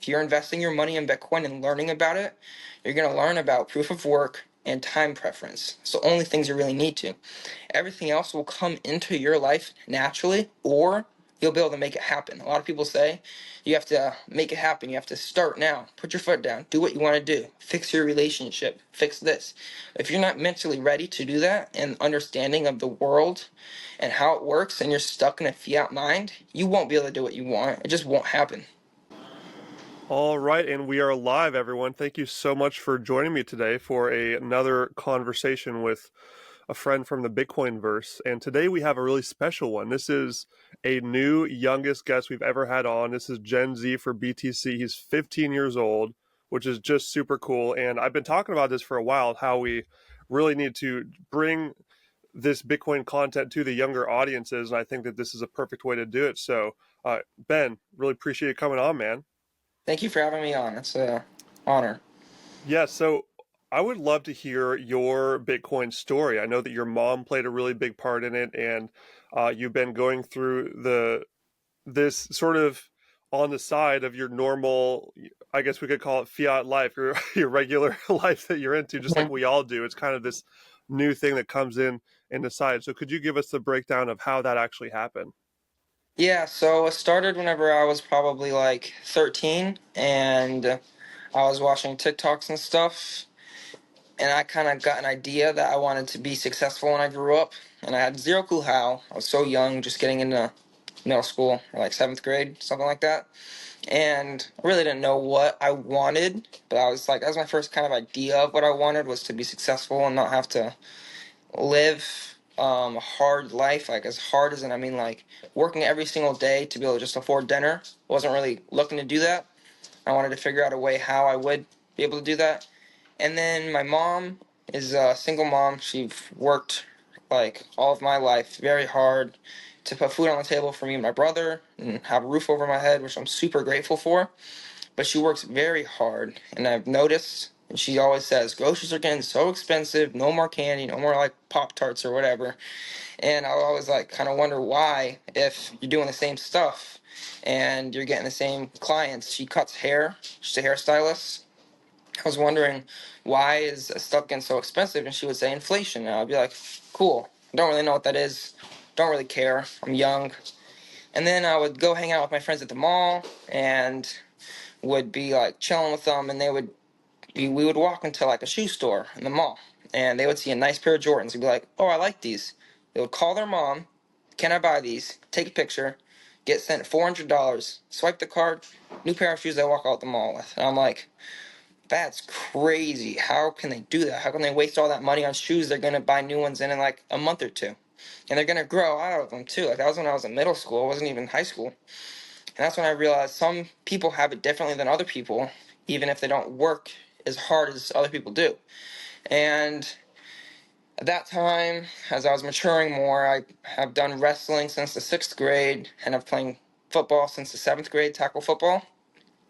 If you're investing your money in Bitcoin and learning about it, you're going to learn about proof of work and time preference. So only things you really need to. Everything else will come into your life naturally, or you'll be able to make it happen. A lot of people say you have to make it happen. You have to start now. Put your foot down. Do what you want to do. Fix your relationship. Fix this. If you're not mentally ready to do that and understanding of the world and how it works, and you're stuck in a fiat mind, you won't be able to do what you want. It just won't happen. All right, and we are live, everyone. Thank you so much for joining me today for another conversation with a friend from the Bitcoin verse. And today we have a really special one. This is a new youngest guest we've ever had on. This is Gen Z for BTC. He's 15 years old, which is just super cool. And I've been talking about this for a while, how we really need to bring this Bitcoin content to the younger audiences. And I think that this is a perfect way to do it. So, Ben, really appreciate you coming on, man. Thank you for having me on. It's an honor. Yeah, so I would love to hear your Bitcoin story. I know that your mom played a really big part in it, and you've been going through this sort of on the side of your normal, I guess we could call it fiat life, your regular life that you're into, just like we all do. It's kind of this new thing that comes in and decide. So could you give us the breakdown of how that actually happened? Yeah, so it started whenever I was probably like 13, and I was watching TikToks and stuff, and I kind of got an idea that I wanted to be successful when I grew up, and I had zero clue how. I was so young, just getting into middle school, or like seventh grade, something like that, and I really didn't know what I wanted, but I was like, that was my first kind of idea of what I wanted, was to be successful and not have to live a hard life, like as hard as in, I mean, like working every single day to be able to just afford dinner. Wasn't really looking to do that. I wanted to figure out a way how I would be able to do that. And then my mom is a single mom. She worked like all of my life very hard to put food on the table for me and my brother and have a roof over my head, which I'm super grateful for. But she works very hard, and I've noticed, and she always says, groceries are getting so expensive, no more candy, no more like Pop-Tarts or whatever. And I always like kind of wonder why, if you're doing the same stuff and you're getting the same clients. She cuts hair, she's a hairstylist. I was wondering, why is stuff getting so expensive? And she would say inflation. And I'd be like, cool. I don't really know what that is. Don't really care. I'm young. And then I would go hang out with my friends at the mall and would be like chilling with them, and we would walk into like a shoe store in the mall, and they would see a nice pair of Jordans and be like, oh, I like these. They would call their mom, can I buy these? Take a picture, get sent $400, swipe the card, new pair of shoes they walk out the mall with. And I'm like, that's crazy. How can they do that? How can they waste all that money on shoes they're going to buy new ones in like a month or two? And they're going to grow out of them too. Like that was when I was in middle school. It wasn't even high school. And that's when I realized some people have it differently than other people, even if they don't work as hard as other people do. And at that time, as I was maturing more, I have done wrestling since the 6th grade, and I've playing football since the 7th grade, tackle football.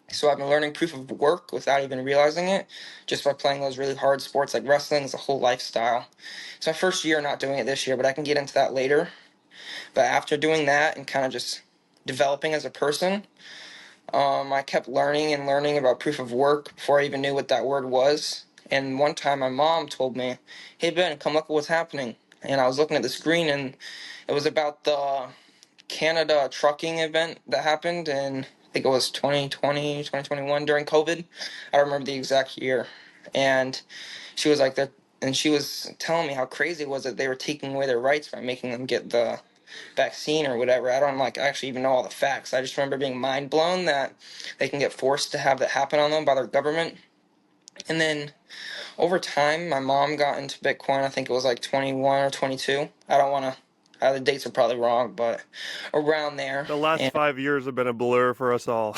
So I've been learning proof of work without even realizing it, just by playing those really hard sports like wrestling. Is a whole lifestyle. It's my first year not doing it this year, but I can get into that later. But after doing that and kind of just developing as a person, I kept learning and learning about proof of work before I even knew what that word was. And one time my mom told me, hey Ben, come look at what's happening. And I was looking at the screen, and it was about the Canada trucking event that happened in, I think it was 2020, 2021 during COVID. I don't remember the exact year. And she was like that, and she was telling me how crazy it was that they were taking away their rights by making them get the vaccine or whatever. I don't like actually even know all the facts. I just remember being mind blown that they can get forced to have that happen on them by their government. And then over time, my mom got into Bitcoin. I think it was like 21 or 22. I don't want to. The dates are probably wrong, but around there. The last And 5 years have been a blur for us all.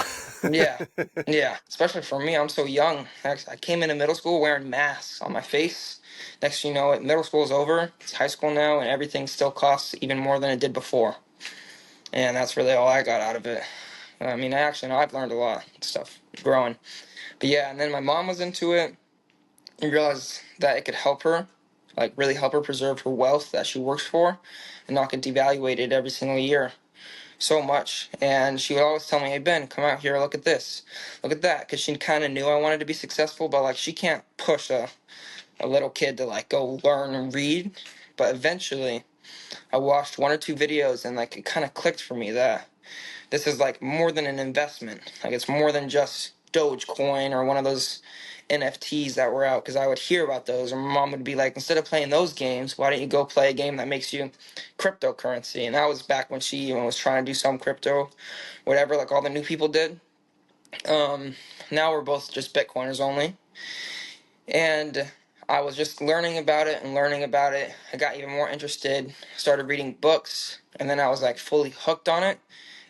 yeah, yeah. Especially for me, I'm so young. I came into middle school wearing masks on my face. Next thing you know, middle school is over. It's high school now, and everything still costs even more than it did before. And that's really all I got out of it. I mean, I've learned a lot of stuff growing. But yeah, and then my mom was into it and realized that it could help her, like really help her preserve her wealth that she works for and not get devaluated every single year. so much. And she would always tell me, "Hey Ben, come out here, look at this, look at that," because she kind of knew I wanted to be successful, but like she can't push a little kid to like go learn and read. But eventually I watched one or two videos and like it kind of clicked for me that this is like more than an investment. Like it's more than just Dogecoin or one of those NFTs that were out, because I would hear about those, or my mom would be like, instead of playing those games, why don't you go play a game that makes you cryptocurrency? And that was back when she even was trying to do some crypto, whatever, like all the new people did. Um, Now we're both just Bitcoiners only. And I was just learning about it and learning about it. I got even more interested, started reading books, and then I was like fully hooked on it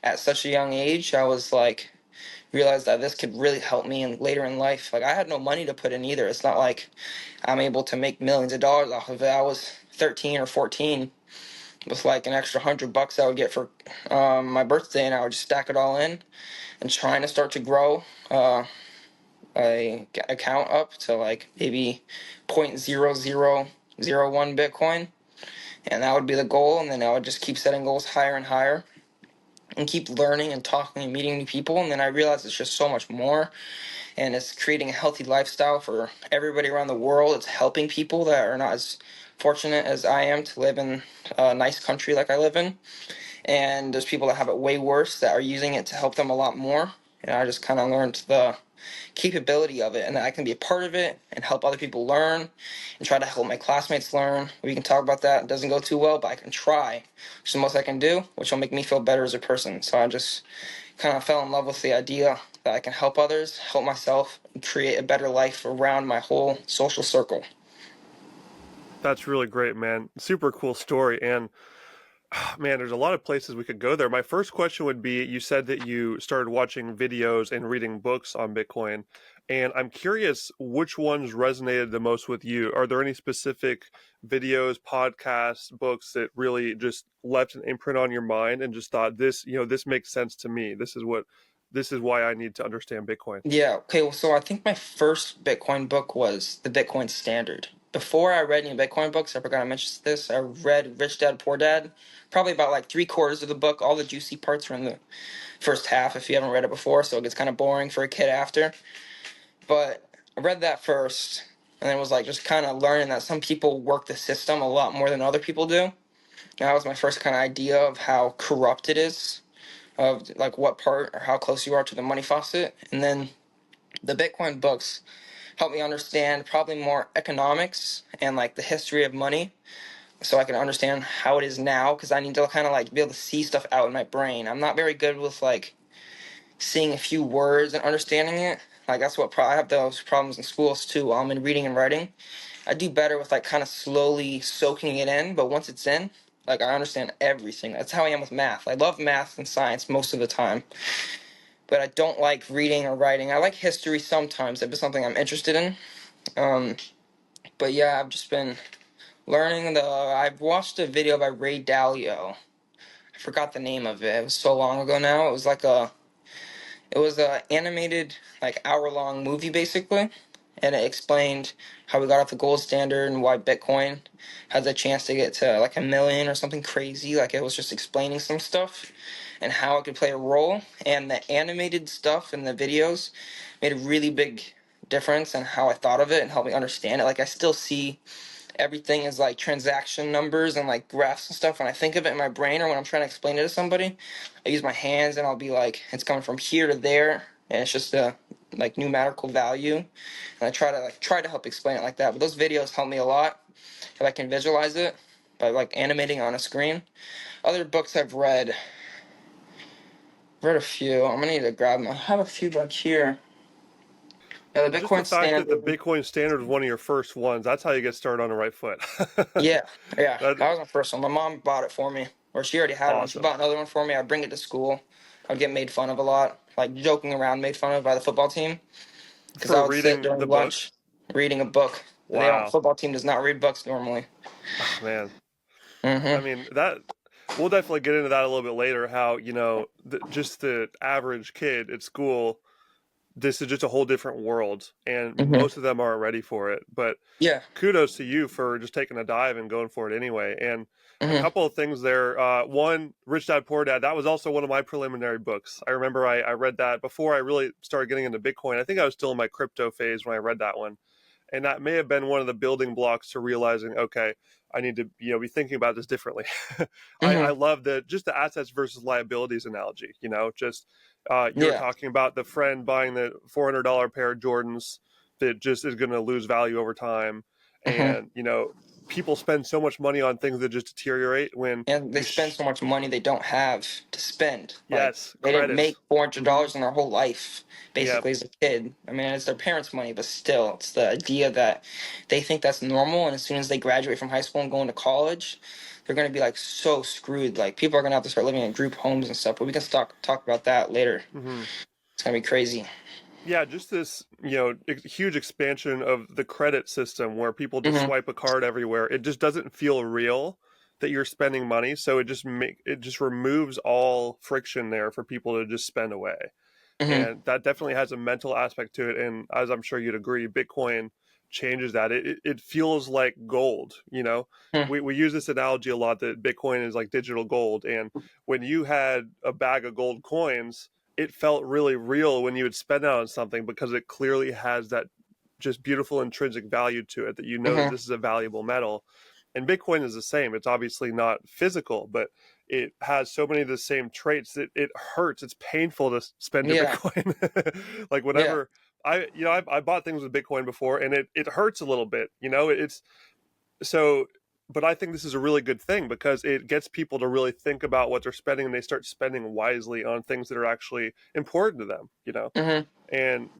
at such a young age. I was like, realized that this could really help me in later in life. Like I had no money to put in either. It's not like I'm able to make millions of dollars off of it. I was 13 or 14 with like an extra $100 I would get for my birthday, and I would just stack it all in and trying to start to grow a account up to like maybe 0.0001 Bitcoin, and that would be the goal. And then I would just keep setting goals higher and higher and keep learning and talking and meeting new people. And then I realized it's just so much more, and it's creating a healthy lifestyle for everybody around the world. It's helping people that are not as fortunate as I am to live in a nice country like I live in. And there's people that have it way worse that are using it to help them a lot more. And I just kind of learned the capability of it, and that I can be a part of it and help other people learn and try to help my classmates learn. We can talk about that. It doesn't go too well, but I can try, which is the most I can do, which will make me feel better as a person. So I just kind of fell in love with the idea that I can help others, help myself, and create a better life around my whole social circle. That's really great, man. Super cool story. And man, there's a lot of places we could go there. My first question would be, you said that you started watching videos and reading books on Bitcoin, and I'm curious which ones resonated the most with you. Are there any specific videos, podcasts, books that really just left an imprint on your mind and just thought this, this makes sense to me. This is why I need to understand Bitcoin. Yeah, okay, well, so I think my first Bitcoin book was The Bitcoin Standard. Before I read any Bitcoin books, I forgot to mention this, I read Rich Dad Poor Dad, probably about like three-quarters of the book. All the juicy parts are in the first half if you haven't read it before, so it gets kind of boring for a kid after. But I read that first, and then was like just kind of learning that some people work the system a lot more than other people do. And that was my first kind of idea of how corrupt it is, of like what part or how close you are to the money faucet. And then the Bitcoin books helped me understand probably more economics and like the history of money, so I can understand how it is now, because I need to kind of like be able to see stuff out in my brain. I'm not very good with like seeing a few words and understanding it. Like that's what I have those problems in schools too. In reading and writing, I do better with like kind of slowly soaking it in. But once it's in, like I understand everything. That's how I am with math. I love math and science most of the time, but I don't like reading or writing. I like history sometimes if it's something I'm interested in. Um, but yeah, I've just been learning the. I've watched a video by Ray Dalio. I forgot the name of it. It was so long ago now. It was a animated like hour-long movie basically, and it explained how we got off the gold standard and why Bitcoin has a chance to get to like 1 million or something crazy. Like it was just explaining some stuff and how it could play a role. And the animated stuff in the videos made a really big difference in how I thought of it and helped me understand it. Like I still see everything is like transaction numbers and like graphs and stuff when I think of it in my brain, or when I'm trying to explain it to somebody. I use my hands and I'll be like, it's coming from here to there, and it's just a like numerical value. And I try to help explain it like that. But those videos help me a lot if I can visualize it by like animating on a screen. Other books I've read a few. I'm gonna need to grab them. I have a few back here. Yeah, the Just the Bitcoin fact that the Standard. Bitcoin Standard was one of your first ones, that's how you get started on the right foot. Yeah, yeah, That that was my first one. My mom bought it for me, or she already had one. She awesome. bought another one for me. I'd bring it to school. I'd get made fun of a lot, like joking around, made fun of by the football team, because For I would sit reading the during book. lunch reading a book. They don't. Wow. Football team does not read books normally. Oh, man. I Hmm. mean, that we'll definitely get into that a little bit later, how, just the average kid at school this is just a whole different world, and Hmm. most of them aren't ready for it. But Yeah. kudos to you for just taking a dive and going for it anyway. And a Hmm. couple of things there. One, Rich Dad Poor Dad, that was also one of my preliminary books. I remember I read that before I really started getting into Bitcoin. I think I was still in my crypto phase when I read that one. And that may have been one of the building blocks to realizing, okay, I need to, be thinking about this differently. I Hmm. love just the assets versus liabilities analogy. Just you were Yeah. talking about the friend buying the $400 pair of Jordans that just is going to lose value over time, Hmm. and people spend so much money on things that just deteriorate when And they you spend so much money they don't have to spend. Like yes, they didn't credits. make four hundred Mm-hmm. dollars in their whole life, Yeah. basically as a kid. I mean, it's their parents' money, but still, it's the idea that they think that's normal, and as soon as they graduate from high school and go into college, they're gonna be like so screwed. Like people are gonna have to start living in group homes and stuff. But we can talk about that later. Mm-hmm. It's gonna be crazy. Yeah, just this, huge expansion of the credit system where people just Hmm. swipe a card everywhere. It just doesn't feel real that you're spending money, so it just removes all friction there for people to just spend away. Hmm. And that definitely has a mental aspect to it, and as I'm sure you'd agree, Bitcoin changes that. It feels like gold. We use this analogy a lot that Bitcoin is like digital gold, and when you had a bag of gold coins, it felt really real when you would spend it on something because it clearly has that just beautiful intrinsic value to it that that Hmm. this is a valuable metal. And Bitcoin is the same. It's obviously not physical, but it has so many of the same traits that it hurts. It's painful to spend your Yeah. Bitcoin. Like Yeah. whenever I bought things with Bitcoin before, and it hurts a little bit. It's so. But I think this is a really good thing because it gets people to really think about what they're spending, and they start spending wisely on things that are actually important to them. Hmm. And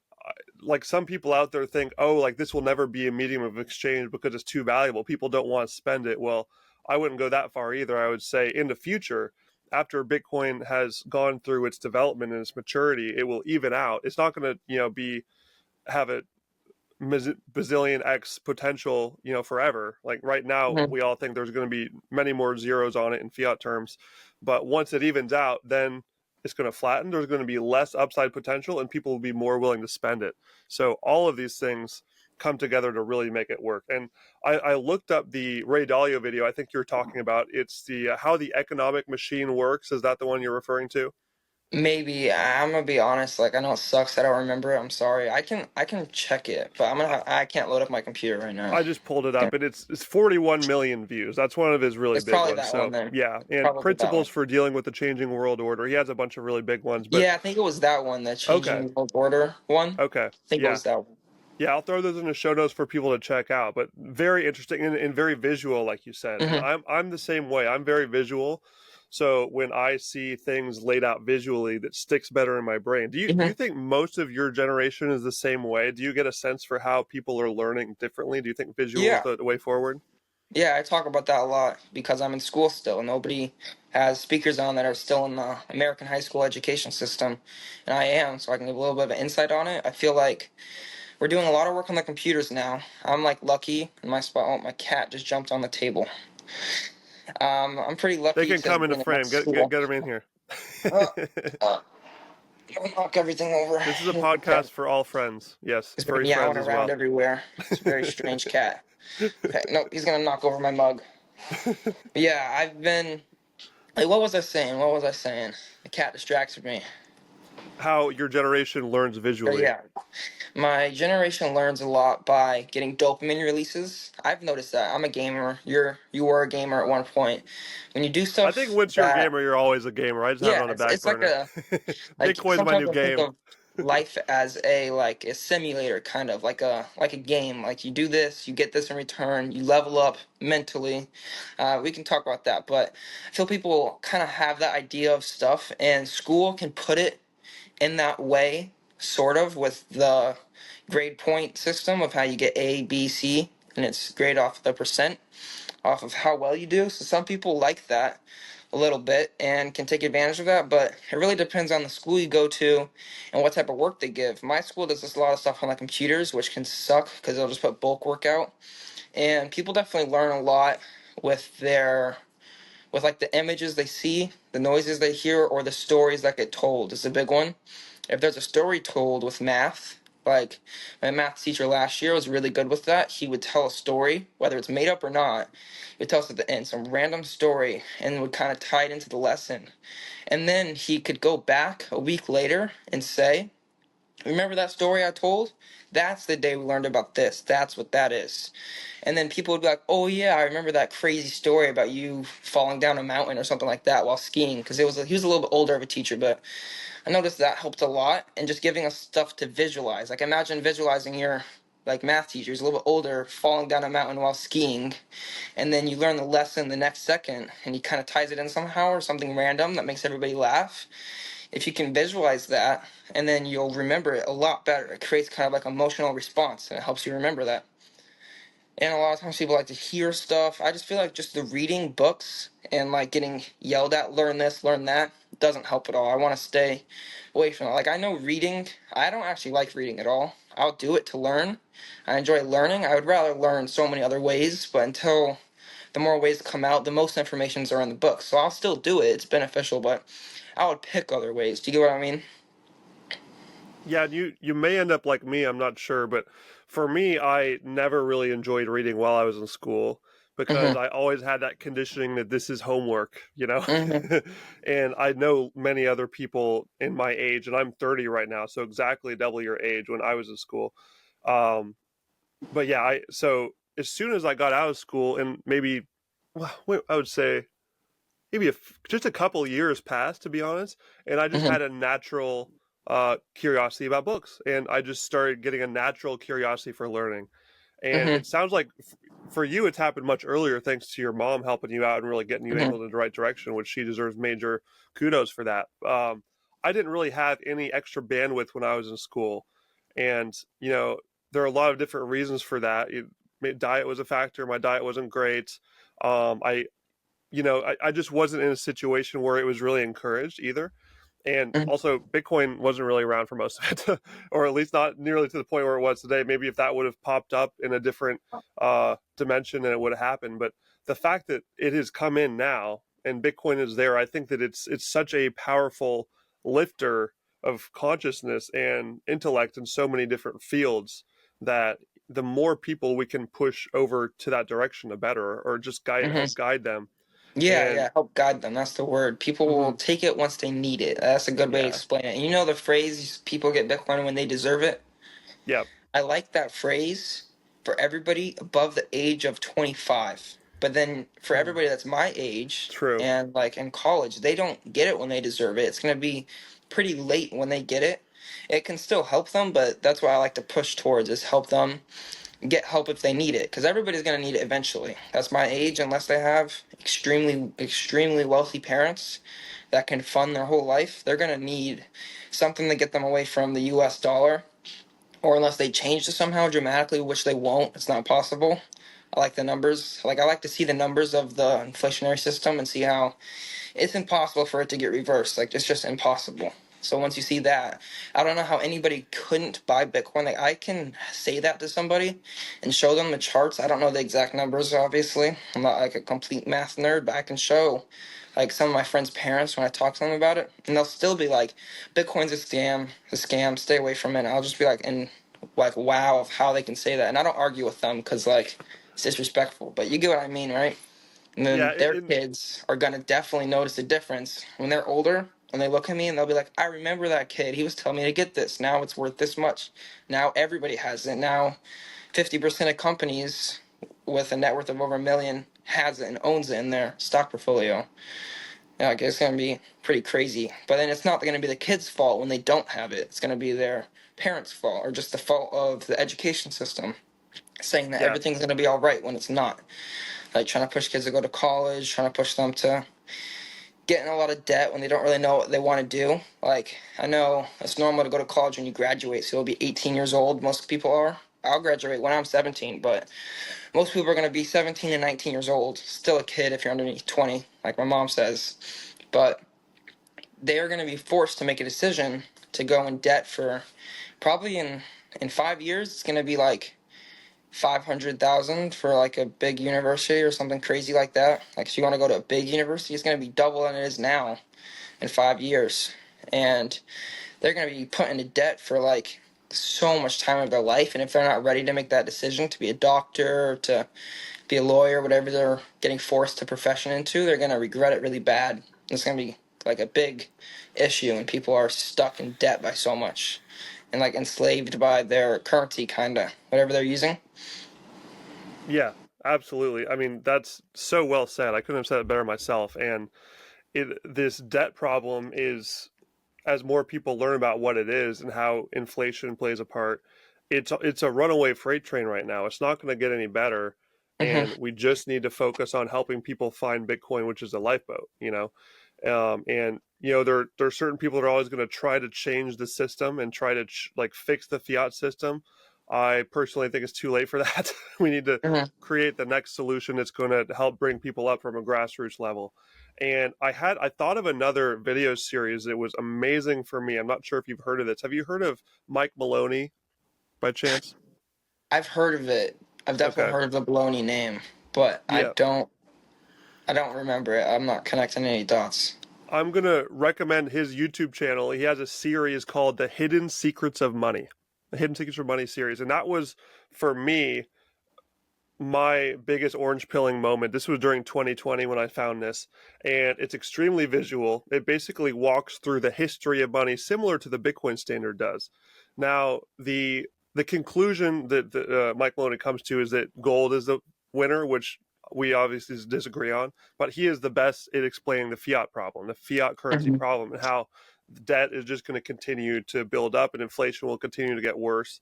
like some people out there think, oh, like this will never be a medium of exchange because it's too valuable. People don't want to spend it. Well, I wouldn't go that far either. I would say in the future, after Bitcoin has gone through its development and its maturity, it will even out. It's not going to, be have a bazillion X potential, forever. Like right now, Hmm. we all think there's going to be many more zeros on it in fiat terms. But once it evens out, then it's going to flatten. There's going to be less upside potential and people will be more willing to spend it. So all of these things come together to really make it work. And I looked up the Ray Dalio video I think you're talking about. It's the how the economic machine works. Is that the one you're referring to? Maybe I'm gonna be honest. Like I know it sucks that I don't remember it. I'm sorry. I can check it, but I can't load up my computer right now. I just pulled it Yeah. up, and it's 41 million views. That's one of his really It's big probably ones. that one So then. yeah, It's and probably that one. principles for dealing with the changing world order. He has a bunch of really big ones, but Yeah, I think it was that one, the okay, changing world order one. okay, I think it yeah, was that one. yeah. I'll throw those in the show notes for people to check out. But very interesting and very visual, like you said. And Hmm. I'm the same way. I'm very visual. So when I see things laid out visually, that sticks better in my brain. Do you Hmm. think most of your generation is the same way? Do you get a sense for how people are learning differently? Do you think visual is Yeah, the way forward? yeah. I talk about that a lot because I'm in school still. Nobody has speakers on that are still in the American high school education system, and I am, so I can give a little bit of an insight on it. I feel like we're doing a lot of work on the computers now. I'm like lucky in my spot. Oh, my cat just jumped on the table. I'm pretty They lucky can to come be into in my frame. Get school. them in here. Uh, uh, don't knock everything over. This is a Okay. podcast for all friends. Yes, He's been furry friends meowing as around well. everywhere. It's a very strange cat. Okay, nope, he's gonna knock over my mug. But yeah, I've been like, what was I saying? What was I saying? The cat distracted me. How your generation learns visually. Yeah, my generation learns a lot by getting dopamine releases. I've noticed that. I'm a gamer. You were a gamer at one point. When you do I think stuff once you're a that, gamer, you're always a gamer. I just have it yeah, on the back it's like burner. a like Bitcoin's my sometimes new I think game. of life as a simulator kind of like a game. Like you do this, you get this in return, you level up mentally. We can talk about that, but I feel people kind of have that idea of stuff, and school can put it in that way, sort of, with the grade point system of how you get A, B, C, and it's grade off the percent, off of how well you do. So some people like that a little bit and can take advantage of that, but it really depends on the school you go to and what type of work they give. My school does this a lot of stuff on the computers, which can suck because they'll just put bulk work out. And people definitely learn a lot with with like the images they see, the noises they hear, or the stories that get told is a big one. if there's a story told with math, like my math teacher last year was really good with that. He would tell a story, whether it's made up or not. He would tell us at the end some random story and would kind of tie it into the lesson. And then he could go back a week later and say, remember that story I told? That's the day we learned about this. That's what that is. And then people would be like, oh yeah, I remember that crazy story about you falling down a mountain or something like that while skiing. Because he was a little bit older of a teacher, but I noticed that helped a lot. And just giving us stuff to visualize. Like imagine visualizing your like math teachers a little bit older falling down a mountain while skiing, and then you learn the lesson the next second and he kind of ties it in somehow or something random that makes everybody laugh. If you can visualize that, and then you'll remember it a lot better. It creates kind of like emotional response and it helps you remember that. And a lot of times people like to hear stuff. I just feel like just the reading books and like getting yelled at, learn this, learn that, doesn't help at all. I want to stay away from it. Like I know reading, I don't actually like reading at all. I'll do it to learn. I enjoy learning. I would rather learn so many other ways, but until the more ways come out, the most informations are in the book. So I'll still do it. It's beneficial, but I would pick other ways. Do you get what I mean? Yeah, and you may end up like me, I'm not sure, but for me, I never really enjoyed reading while I was in school because Mhm. I always had that conditioning that this is homework, you know? Mhm. And I know many other people in my age, and I'm 30 right now, so exactly double your age when I was in school. Um, but yeah, I so as soon as I got out of school and maybe well, I would say maybe just a couple years passed, to be honest, and I just Mhm. had a natural curiosity about books, and I just started getting a natural curiosity for learning. And Mhm. it sounds like for you, it's happened much earlier, thanks to your mom helping you out and really getting you Mhm. angled in the right direction, which she deserves major kudos for that. I didn't really have any extra bandwidth when I was in school, and there are a lot of different reasons for that. Diet was a factor. My diet wasn't great. I I just wasn't in a situation where it was really encouraged either. And Mhm. also, Bitcoin wasn't really around for most of it, or at least not nearly to the point where it was today. Maybe if that would have popped up in a different dimension, then it would have happened. But the fact that it has come in now and Bitcoin is there, I think that it's such a powerful lifter of consciousness and intellect in so many different fields that the more people we can push over to that direction, the better, or just Mhm. help guide them. Yeah, And yeah, help guide them. That's the word. People will mhm, take it once they need it. That's a good way to yeah, explain it. And you know the phrase, people get Bitcoin when they deserve it? yeah, I like that phrase for everybody above the age of 25. But then for mm, everybody that's my age true. and like in college, they don't get it when they deserve it. It's going to be pretty late when they get it. It can still help them, but that's what I like to push towards is help them get help if they need it, because everybody's going to need it eventually. That's my age, unless they have extremely wealthy parents that can fund their whole life, they're going to need something to get them away from the US dollar, or unless they change it somehow dramatically, which they won't. It's not possible. I like the numbers. Like I like to see the numbers of the inflationary system and see how it's impossible for it to get reversed. Like it's just impossible. So once you see that, I don't know how anybody couldn't buy Bitcoin. Like I can say that to somebody and show them the charts. I don't know the exact numbers, obviously. I'm not like a complete math nerd, but I can show like some of my friends' parents when I talk to them about it, and they'll still be like, "Bitcoin's a scam. Stay away from it." And I'll just be like, in like wow of how they can say that, and I don't argue with them because like it's disrespectful. But you get what I mean, right? And Yeah, then their kids are gonna definitely notice a difference when they're older and they look at me and they'll be like, I remember that kid. He was telling me to get this. Now it's worth this much. Now everybody has it. Now 50% of companies with a net worth of over a million has it and owns it in their stock portfolio. Yeah, I guess it's gonna be pretty crazy. But then it's not gonna be the kids' fault when they don't have it. It's gonna be their parents' fault or just the fault of the education system saying that yeah, everything's gonna be all right when it's not, like trying to push kids to go to college, trying to push them to get in a lot of debt when they don't really know what they want to do. Like, I know it's normal to go to college when you graduate, so you'll be 18 years old. Most people are. I'll graduate when I'm 17, but most people are going to be 17 and 19 years old. Still a kid if you're underneath 20, like my mom says. But they are going to be forced to make a decision to go in debt for probably in 5 years. It's going to be like 500,000 for like a big university or something crazy like that. Like if you want to go to a big university, it's going to be double than it is now in 5 years. And they're going to be put into debt for like so much time of their life. And if they're not ready to make that decision to be a doctor, or to be a lawyer, whatever they're getting forced to profession into, they're going to regret it really bad. It's going to be like a big issue, and people are stuck in debt by so much and like enslaved by their currency, kind of, whatever they're using. Yeah, absolutely. I mean, that's so well said. I couldn't have said it better myself. And this debt problem is, as more people learn about what it is and how inflation plays a part, it's a runaway freight train right now. It's not going to get any better, Hmm. and we just need to focus on helping people find Bitcoin, which is a lifeboat. And there are certain people that are always going to try to change the system and try to like fix the fiat system. I personally think it's too late for that. We need to Hmm. create the next solution that's going to help bring people up from a grassroots level. And I thought of another video series that was amazing for me. I'm not sure if you've heard of this. Have you heard of Mike Maloney by chance? I've heard of it. I've definitely Okay. heard of the Baloney name, but I Yeah. don't. I don't remember it. I'm not connecting any dots. I'm going to recommend his YouTube channel. He has a series called The Hidden Secrets of Money. The Hidden Secrets of Money series. And that was, for me, my biggest orange pilling moment. This was during 2020 when I found this, and it's extremely visual. It basically walks through the history of money, similar to the Bitcoin standard does. Now, the conclusion that Mike Maloney comes to is that gold is the winner, which we obviously disagree on, but he is the best at explaining the fiat problem, the fiat currency Hmm. problem, and how debt is just going to continue to build up and inflation will continue to get worse,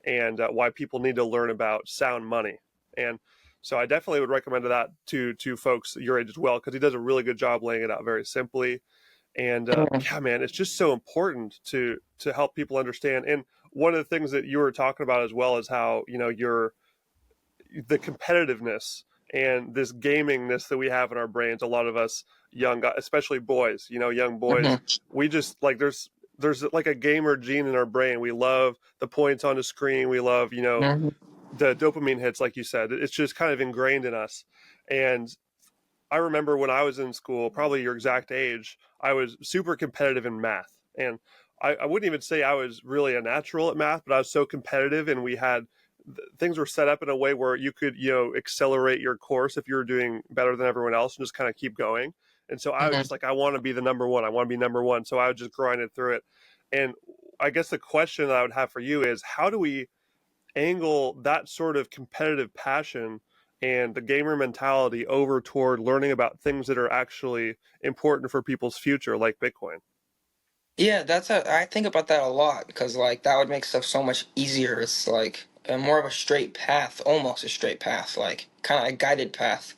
and why people need to learn about sound money. And so I definitely would recommend that to folks your age as well, because he does a really good job laying it out very simply. And yeah, man, it's just so important to help people understand. And one of the things that you were talking about as well is how your the competitiveness and this gamingness that we have in our brains. A lot of us young guys, especially boys, young boys, Hmm. we just like there's like a gamer gene in our brain. We love the points on the screen. We love Hmm. the dopamine hits, like you said. It's just kind of ingrained in us. And I remember when I was in school, probably your exact age, I was super competitive in math. And I wouldn't even say I was really a natural at math, but I was so competitive, and we had things were set up in a way where you could, accelerate your course if you were doing better than everyone else and just kind of keep going. And so I was just Hmm. like, I want to be the number one. I want to be number one. So I would just grind it through it. And I guess the question that I would have for you is, how do we angle that sort of competitive passion and the gamer mentality over toward learning about things that are actually important for people's future, like Bitcoin? Yeah, I think about that a lot because like that would make stuff so much easier. It's like more of a straight path, almost a straight path, like kind of a guided path.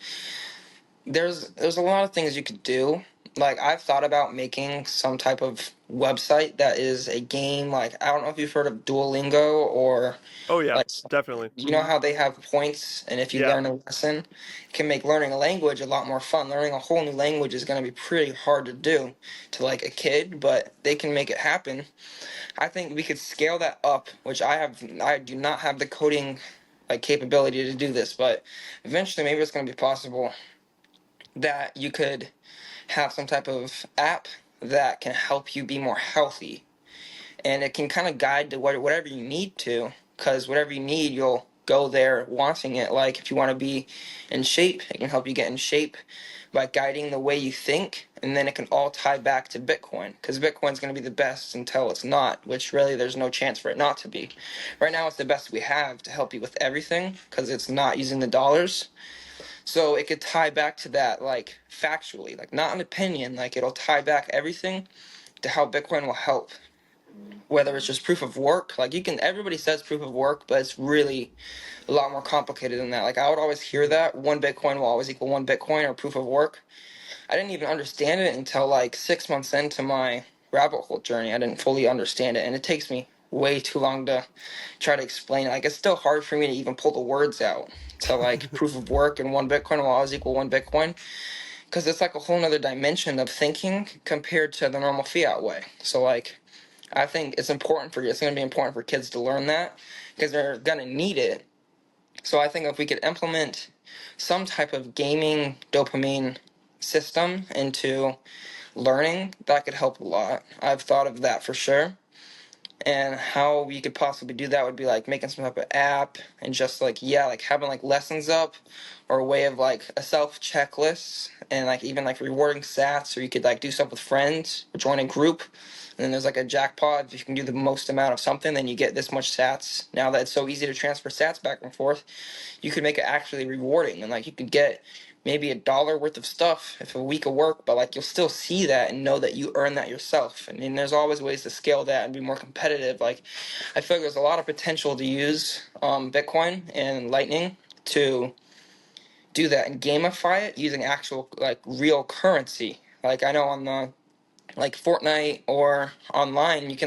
There's a lot of things you could do. Like I've thought about making some type of website that is a game. Like I don't know if you've heard of Duolingo or Oh yeah, like definitely. you know how they have points, and if you Yeah. learn a lesson, it can make learning a language a lot more fun. Learning a whole new language is going to be pretty hard to do to like a kid, but they can make it happen. I think we could scale that up, which I do not have the coding like capability to do this, but eventually maybe it's going to be possible that you could have some type of app that can help you be more healthy, and it can kind of guide to whatever you need to, because whatever you need you'll go there wanting it. Like if you want to be in shape, it can help you get in shape by guiding the way you think, and then it can all tie back to Bitcoin, because Bitcoin's going to be the best until it's not, which really there's no chance for it not to be. Right now it's the best we have to help you with everything because it's not using the dollars. So it could tie back to that, like factually, like not an opinion, like it'll tie back everything to how Bitcoin will help. Whether it's just proof of work, like you can, everybody says proof of work, but it's really a lot more complicated than that. Like I would always hear that one Bitcoin will always equal one Bitcoin or proof of work. I didn't even understand it until like 6 months into my rabbit hole journey. I didn't fully understand it, and it takes me way too long to try to explain it. Like it's still hard for me to even pull the words out to like proof of work and one Bitcoin will always equal one Bitcoin, because it's like a whole nother dimension of thinking compared to the normal fiat way. So like I think it's going to be important for kids to learn that because they're going to need it. So I think if we could implement some type of gaming dopamine system into learning, that could help a lot. I've thought of that for sure. And how you could possibly do that would be like making some type of app and just like, yeah, like having like lessons up, or a way of like a self checklist, and like even like rewarding sats, or you could like do stuff with friends or join a group. And then there's like a jackpot. If you can do the most amount of something, then you get this much sats. Now that it's so easy to transfer sats back and forth, you could make it actually rewarding, and like you could get maybe $1 worth of stuff if a week of work, but like you'll still see that and know that you earn that yourself. And then there's always ways to scale that and be more competitive. Like I feel like there's a lot of potential to use Bitcoin and Lightning to do that and gamify it using actual like real currency. Like I know on the like Fortnite or online, you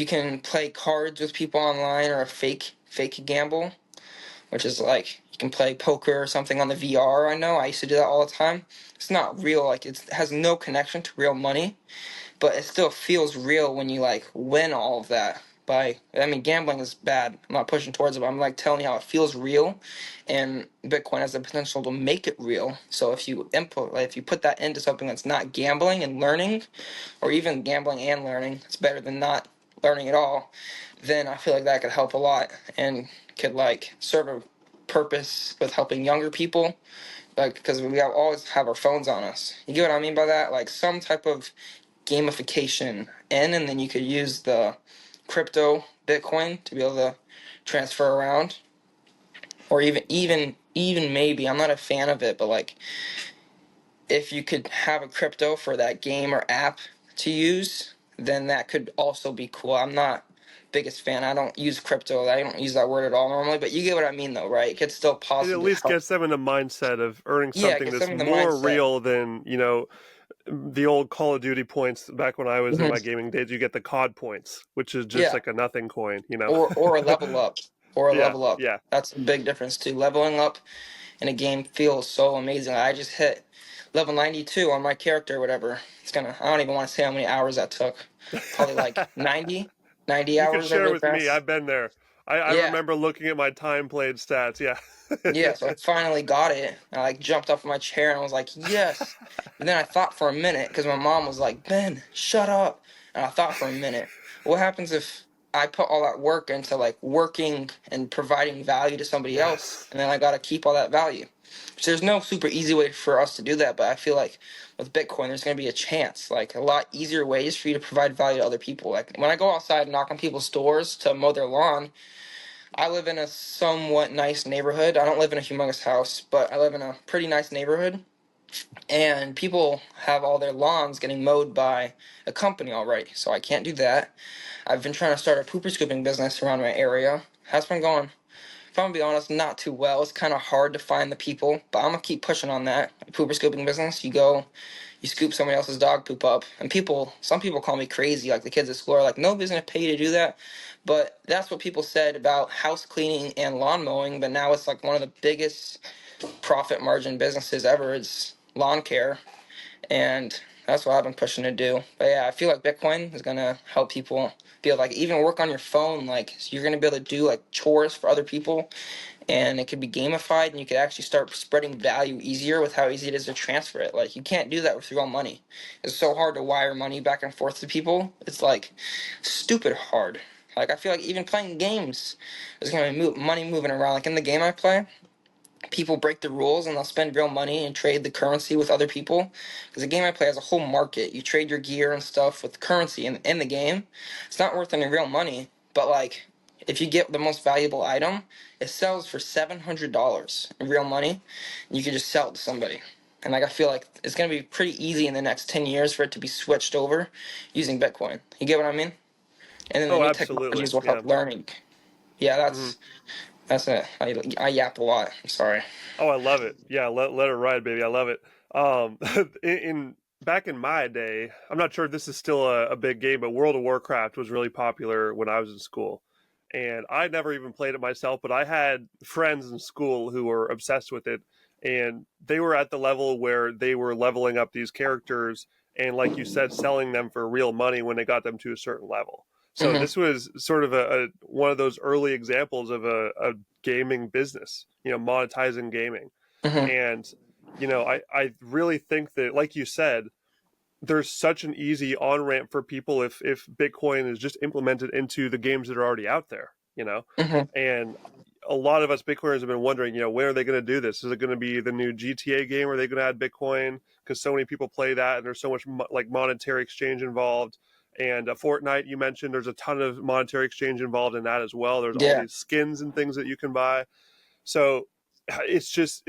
can play cards with people online, or a fake gamble, which is like you can play poker or something on the VR. I know I used to do that all the time. It's not real, like it has no connection to real money, but it still feels real when you like win all of that. I mean, gambling is bad. I'm not pushing towards it, but I'm like telling you how it feels real, and Bitcoin has the potential to make it real. So if you input, like if you put that into something that's not gambling and learning, or even gambling and learning, it's better than not learning at all. Then I feel like that could help a lot and could like serve a purpose with helping younger people, like because always have our phones on us. You get what I mean by that? Like some type of gamification and then you could use the crypto Bitcoin to be able to transfer around, or even maybe, I'm not a fan of it, but like if you could have a crypto for that game or app to use, then that could also be cool. I'm not biggest fan. I don't use crypto. I don't use that word at all normally, but you get what I mean though, right? It could still It at possibly least help. gets them in a mindset of earning Yeah, something get that's some of the more mindset. real than, the old Call of Duty points back when I was in my Hmm. gaming days. You get the COD points, which is just Yeah, like a nothing coin. or a level up, or a Yeah, level up. yeah. That's a big difference too. Leveling up in a game feels so amazing. I just hit level 92 on my character or whatever. I don't even want to say how many hours that took. Probably like 90 You could hours over share the with me. past. I've been there. I Yeah. remember looking at my time played stats. Yeah. Yeah, so I finally got it. I like jumped off my chair and I was like, yes. But then I thought for a minute because my mom was like, Ben, shut up. And I thought for a minute, what happens if I put all that work into like working and providing value to somebody else, Yes. and then I got to keep all that value? So there's no super easy way for us to do that, but I feel like with Bitcoin, there's going to be a chance, like a lot easier ways for you to provide value to other people. Like when I go outside and knock on people's doors to mow their lawn, I live in a somewhat nice neighborhood. I don't live in a humongous house, but I live in a pretty nice neighborhood. And people have all their lawns getting mowed by a company already, so I can't do that. I've been trying to start a pooper scooping business around my area. Has been going, if I'm gonna be honest, not too well. It's kind of hard to find the people, but I'm gonna keep pushing on that. Pooper scooping business, you go, you scoop somebody else's dog poop up, and some people call me crazy. Like the kids at school are like, nobody's gonna pay you to do that. But that's what people said about house cleaning and lawn mowing. But now it's like one of the biggest profit margin businesses ever. It's lawn care, and that's what I've been pushing to do. But yeah, I feel like Bitcoin is gonna help people be able to like even work on your phone. Like so you're gonna be able to do like chores for other people, and it could be gamified, and you could actually start spreading value easier with how easy it is to transfer it. Like you can't do that with real money. It's so hard to wire money back and forth to people. It's like stupid hard. Like I feel like even playing games, there's gonna be money moving around. Like in the game I play, people break the rules and they'll spend real money and trade the currency with other people. Because the game I play has a whole market. You trade your gear and stuff with currency in the game. It's not worth any real money, but like if you get the most valuable item, it sells for $700 in real money. And you can just sell it to somebody. And like I feel like it's gonna be pretty easy in the next 10 years for it to be switched over using Bitcoin. You get what I mean? And then the Oh, new absolutely. technologies will Yeah. help learning. Yeah, Mhm. that's it. I yap a lot. I'm sorry. Oh, I love it. Yeah, let it ride, baby. I love it. Um, in back in my day, I'm not sure if this is still a big game, but World of Warcraft was really popular when I was in school. And I never even played it myself, but I had friends in school who were obsessed with it, and they were at the level where they were leveling up these characters and, like you said, selling them for real money when they got them to a certain level. So Hmm. this was sort of a one of those early examples of a gaming business, monetizing gaming. Hmm. And, I really think that, like you said, there's such an easy on ramp for people if Bitcoin is just implemented into the games that are already out there, Hmm. and a lot of us Bitcoiners have been wondering, when are they going to do this? Is it going to be the new GTA game? Are they going to add Bitcoin? Because so many people play that, and there's so much like monetary exchange involved. And Fortnite, you mentioned, there's a ton of monetary exchange involved in that as well. There's all Yeah, these skins and things that you can buy. So it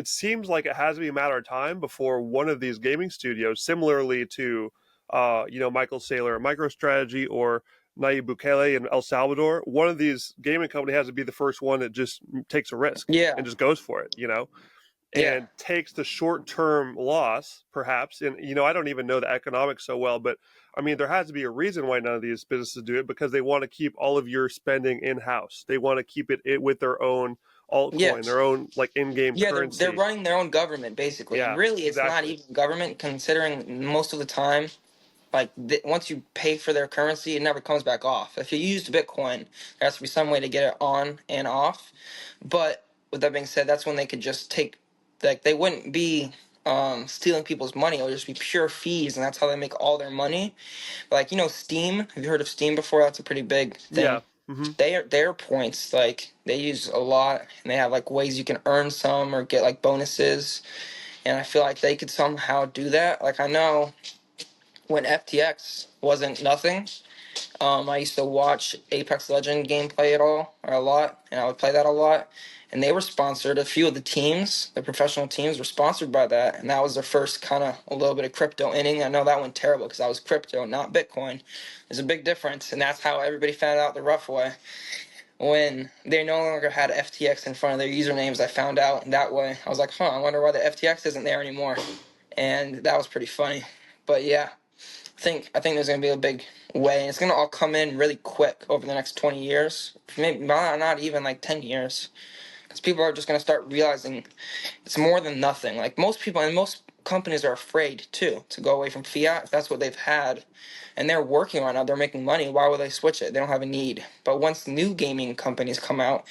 seems like it has to be a matter of time before one of these gaming studios, similarly to Michael Saylor at MicroStrategy or Nayib Bukele in El Salvador, one of these gaming company has to be the first one that just takes a risk yeah, and just goes for it, yeah, and takes the short term loss, perhaps. And, I don't even know the economics so well, but I mean, there has to be a reason why none of these businesses do it because they want to keep all of your spending in house. They want to keep it with their own yeah. altcoin, their own like in game Yeah, they're currency. running their own government basically, and Yeah, really, it's not exactly. even government considering most of the time. Like once you pay for their currency, it never comes back off. If you used Bitcoin, there has to be some way to get it on and off. But with that being said, that's when they could just take, like they wouldn't be stealing people's money. It would just be pure fees, and that's how they make all their money. Like Steam. Have you heard of Steam before? That's a pretty big Yeah. thing. Hmm. Their points, like they use a lot, and they have like ways you can earn some or get like bonuses. And I feel like they could somehow do that. Like I know when FTX wasn't nothing, I used to watch Apex Legend gameplay at all or a lot, and I would play that a lot. And they were sponsored. A few of the teams, the professional teams, were sponsored by that, and that was their first kind of a little bit of crypto inning. I know that went terrible because I was crypto, not Bitcoin. There's a big difference, and that's how everybody found out the rough way. When they no longer had FTX in front of their usernames, I found out that way. I was like, huh, I wonder why the FTX isn't there anymore. And that was pretty funny. But yeah, I think there's gonna be a big way, and it's gonna all come in really quick over the next 20 years, maybe not even like 10 years, because people are just gonna start realizing it's more than nothing. Like most people and most companies are afraid too to go away from fiat if that's what they've had, and they're working on it. They're making money. Why would they switch it? They don't have a need. But once new gaming companies come out,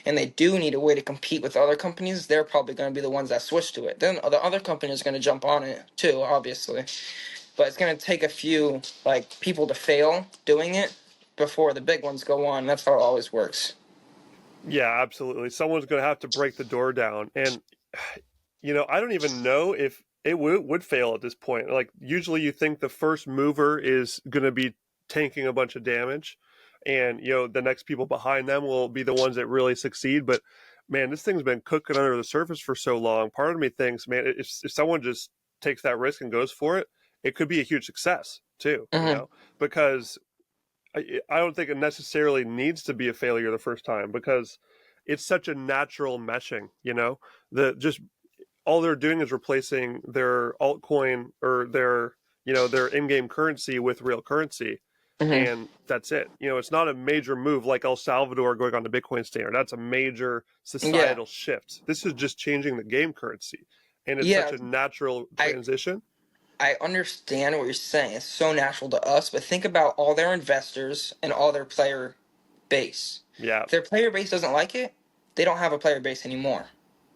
and they do need a way to compete with other companies, they're probably going to be the ones that switch to it. Then the other companies are going to jump on it too, obviously. But it's going to take a few like people to fail doing it before the big ones go on. That's how it always works. Yeah, absolutely. Someone's going to have to break the door down. And, I don't even know if it would fail at this point. Like, usually you think the first mover is going to be tanking a bunch of damage, and, the next people behind them will be the ones that really succeed. But, man, this thing's been cooking under the surface for so long. Part of me thinks, man, if someone just takes that risk and goes for it, it could be a huge success, too, Hmm. because I don't think it necessarily needs to be a failure the first time because it's such a natural meshing, the just all they're doing is replacing their altcoin or their in-game currency with real currency, Hmm. and that's it. It's not a major move like El Salvador going on the Bitcoin standard. That's a major Yeah, societal shift. This is just changing the game currency, and it's such yeah. a natural I transition. I understand what you're saying. It's so natural to us, but think about all their investors and all their player base. Yeah. If their player base doesn't like it, they don't have a player base anymore.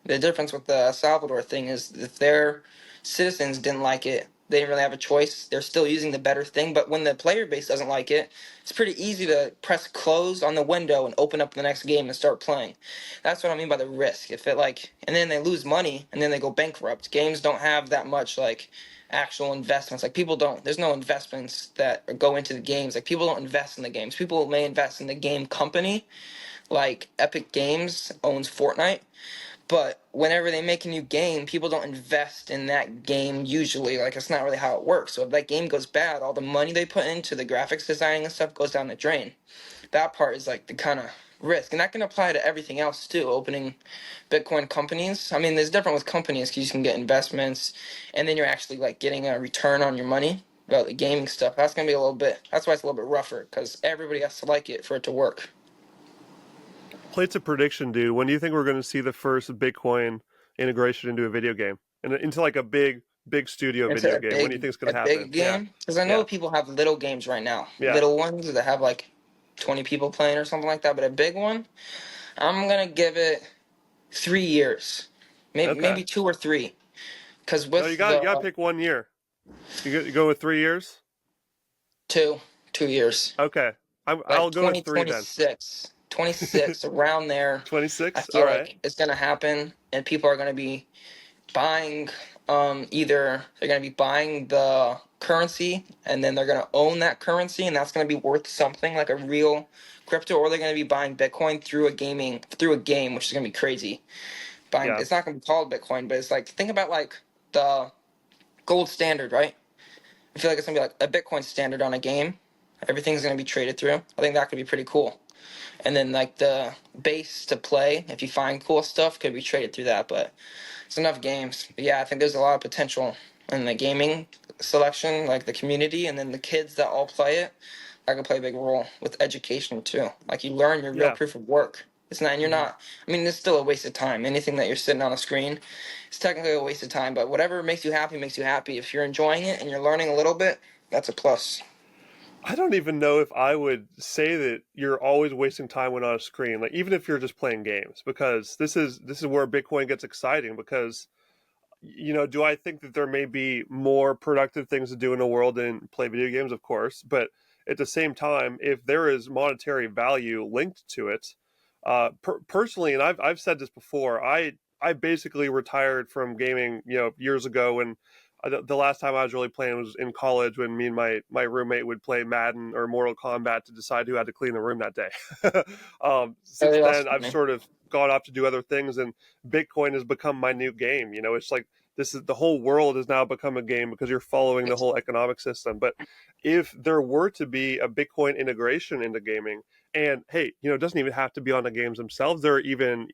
The difference with the El Salvador thing is if their citizens didn't like it, they didn't really have a choice. They're still using the better thing, but when the player base doesn't like it, it's pretty easy to press close on the window and open up the next game and start playing. That's what I mean by the risk. If it like, and then they lose money and then they go bankrupt. Games don't have that much like actual investments. Like people don't. There's no investments that go into the games. Like people don't invest in the games. People may invest in the game company. Like Epic Games owns Fortnite, but whenever they make a new game, people don't invest in that game usually. Like it's not really how it works. So if that game goes bad, all the money they put into the graphics designing and stuff goes down the drain. That part is like the kind of risk, and that can apply to everything else too. Opening Bitcoin companies. I mean, there's different with companies because you can get investments, and then you're actually like getting a return on your money. But the gaming stuff, that's gonna be a little bit. That's why it's a little bit rougher because everybody has to like it for it to work. Place a prediction, dude. When do you think we're going to see the first Bitcoin integration into a video game and into like a big studio Into video game? When do you think it's going a to happen? big Yeah, game because I know yeah, people have little games right now, yeah. little ones that have like 20 people playing or something like that. But a big one, I'm gonna give it 3 years, maybe Okay. maybe 2 or 3. Because No, you with got the you got to pick one year. You go with 3 years? Two, 2 years. Okay, Like I'll go with three then. 2026, 26, around there. I 26. All feel right. like it's gonna happen, and people are gonna be buying. Either they're gonna be buying the currency, and then they're gonna own that currency, and that's gonna be worth something like a real crypto, or they're gonna be buying Bitcoin through a game, which is gonna be crazy. Buying, Yeah. it's not gonna be called Bitcoin, but it's like, think about like the gold standard, right? I feel like it's gonna be like a Bitcoin standard on a game. Everything's gonna be traded through. I think that could be pretty cool. And then like the base to play, if you find cool stuff, could be traded through that. But it's enough games. But yeah, I think there's a lot of potential in the gaming selection, like the community, and then the kids that all play it. That could play a big role with education too. Like you learn your real Yeah. proof of work. It's not, and you're Hmm. not. I mean, it's still a waste of time. Anything that you're sitting on a screen, it's technically a waste of time. But whatever makes you happy makes you happy. If you're enjoying it and you're learning a little bit, that's a plus. I don't even know if I would say that you're always wasting time when on a screen, like even if you're just playing games, because this is where Bitcoin gets exciting. Because do I think that there may be more productive things to do in the world than play video games? Of course, but at the same time, if there is monetary value linked to it, personally, and I've said this before, I basically retired from gaming, years ago, and the last time I was really playing was in college when me and my roommate would play Madden or Mortal Kombat to decide who had to clean the room that day. Since Really then, I've awesome. sort of gone off to do other things, and Bitcoin has become my new game. It's like this is the whole world has now become a game because you're following the whole economic system. But if there were to be a Bitcoin integration into gaming, and hey, it doesn't even have to be on the games themselves. There are even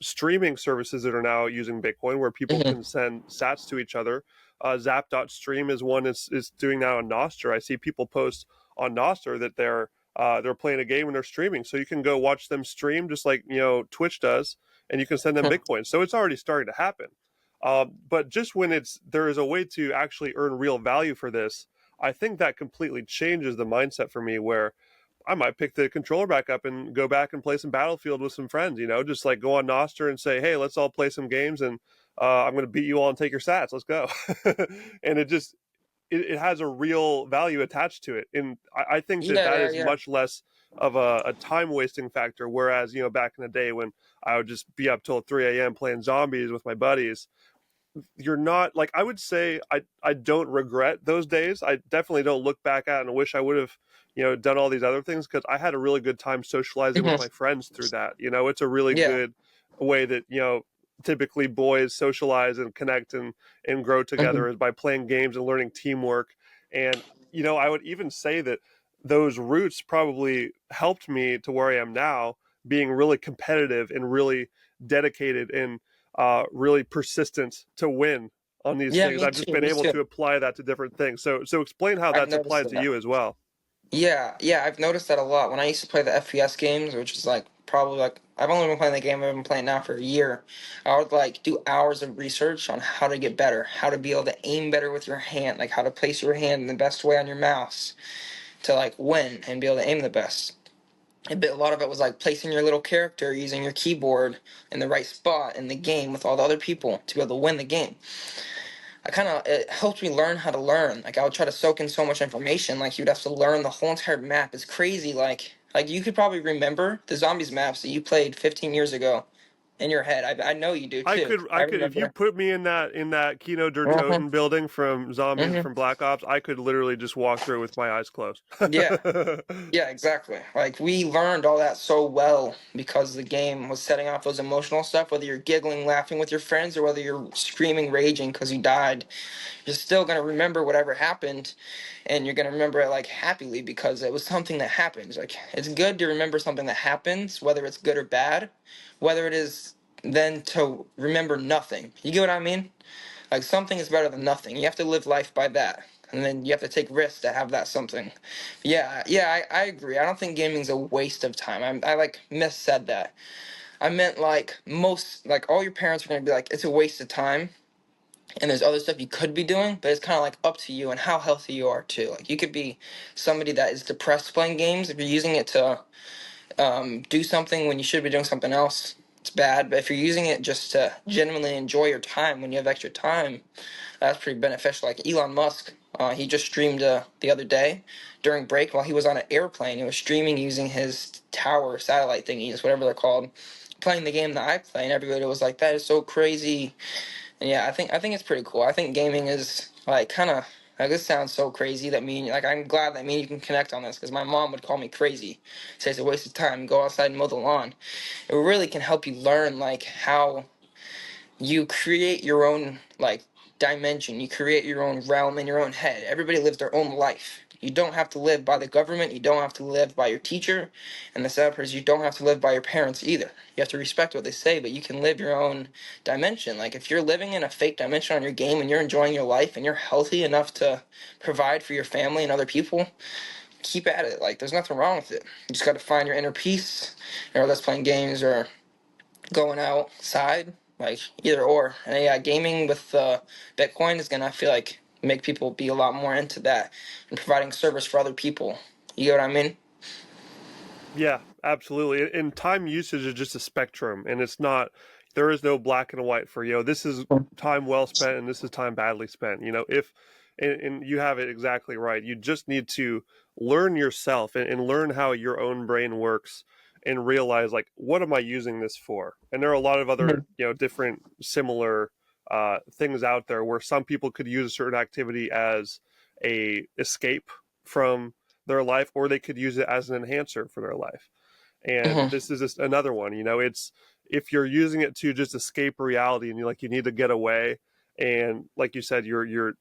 streaming services that are now using Bitcoin where people Hmm. can send sats to each other. Zap.stream is one is doing that on Nostr. I see people post on Nostr that they're playing a game and they're streaming, so you can go watch them stream just like Twitch does, and you can send them Bitcoin. So it's already starting to happen. But just when there is a way to actually earn real value for this, I think that completely changes the mindset for me. Where I might pick the controller back up and go back and play some Battlefield with some friends. Just like go on Nostr and say, "Hey, let's all play some games, and I'm going to beat you all and take your sats. Let's go." And it has a real value attached to it, and I think that Yeah, that yeah, is yeah. much less of a time wasting factor. Whereas back in the day when I would just be up till 3 a.m. playing zombies with my buddies, you're not like I would say I don't regret those days. I definitely don't look back at and wish I would have done all these other things because I had a really good time socializing with my Hmm. friends through that. It's a really Yeah. good way that typically boys socialize and connect and grow Hmm. together is by playing games and learning teamwork. And I would even say that those roots probably helped me to where I am now, being really competitive and really dedicated and really persistent to win on these Yeah, things. me I've just too. been Me able too. to apply that to different things. So explain how I've that's noticed applied to that. you as well. Yeah, yeah, I've noticed that a lot. When I used to play the FPS games, which is like probably like I've only been playing the game I've been playing now for a year. I would like do hours of research on how to get better, how to be able to aim better with your hand, like how to place your hand in the best way on your mouse to like win and be able to aim the best. A lot of it was like placing your little character using your keyboard in the right spot in the game with all the other people to be able to win the game. It helped me learn how to learn. Like I would try to soak in so much information. Like you'd have to learn the whole entire map. It's crazy. Like you could probably remember the zombies maps that you played 15 years ago in your head. I know you do I too. could I I could if you remember. put me in that Kino der Hmm. Toten building from zombies Hmm. from Black Ops, I could literally just walk through with my eyes closed. Yeah. Yeah, exactly. Like we learned all that so well because the game was setting off those emotional stuff. Whether you're giggling, laughing with your friends, or whether you're screaming, raging because you died, you're still gonna remember whatever happened, and you're gonna remember it like happily because it was something that happened. Like it's good to remember something that happens, whether it's good or bad, whether it is than to remember nothing. You get what I mean? Like something is better than nothing. You have to live life by that. And then you have to take risks to have that something. Yeah, yeah, I agree. I don't think gaming's a waste of time. I like missaid that. I meant like like all your parents are gonna be like, it's a waste of time. And there's other stuff you could be doing, but it's kind of like up to you and how healthy you are too. Like you could be somebody that is depressed playing games if you're using it to do something when you should be doing something else. It's bad, but if you're using it just to genuinely enjoy your time when you have extra time, that's pretty beneficial. Like Elon Musk, he just streamed the other day during break while he was on an airplane. He was streaming using his tower satellite thingies, whatever they're called, playing the game that I play, and everybody was like, "That is so crazy." And yeah, I think it's pretty cool. I think gaming is like kind of like this sounds so crazy that me and like I'm glad that me and you can connect on this because my mom would call me crazy, say it's a waste of time, go outside and mow the lawn. It really can help you learn like how you create your own like dimension, you create your own realm in your own head. Everybody lives their own life. You don't have to live by the government, you don't have to live by your teacher, and the sad part is you don't have to live by your parents either. You have to respect what they say, but you can live your own dimension. Like if you're living in a fake dimension on your game and you're enjoying your life and you're healthy enough to provide for your family and other people, keep at it. Like there's nothing wrong with it. You just got to find your inner peace, whether that's playing games or going outside, like either or. And yeah, gaming with Bitcoin is gonna, I feel like, make people be a lot more into that and providing service for other people. You get what I mean? Yeah, absolutely. And time usage is just a spectrum, and it's not, there is no black and white for, this is time well spent and this is time badly spent. If, and you have it exactly right. You just need to learn yourself and learn how your own brain works and realize, like, what am I using this for? And there are a lot of other, Mhm. different similar things out there where some people could use a certain activity as a escape from their life, or they could use it as an enhancer for their life. And Mhm. this is just another one. It's, if you're using it to just escape reality and you need to get away, and like you said, your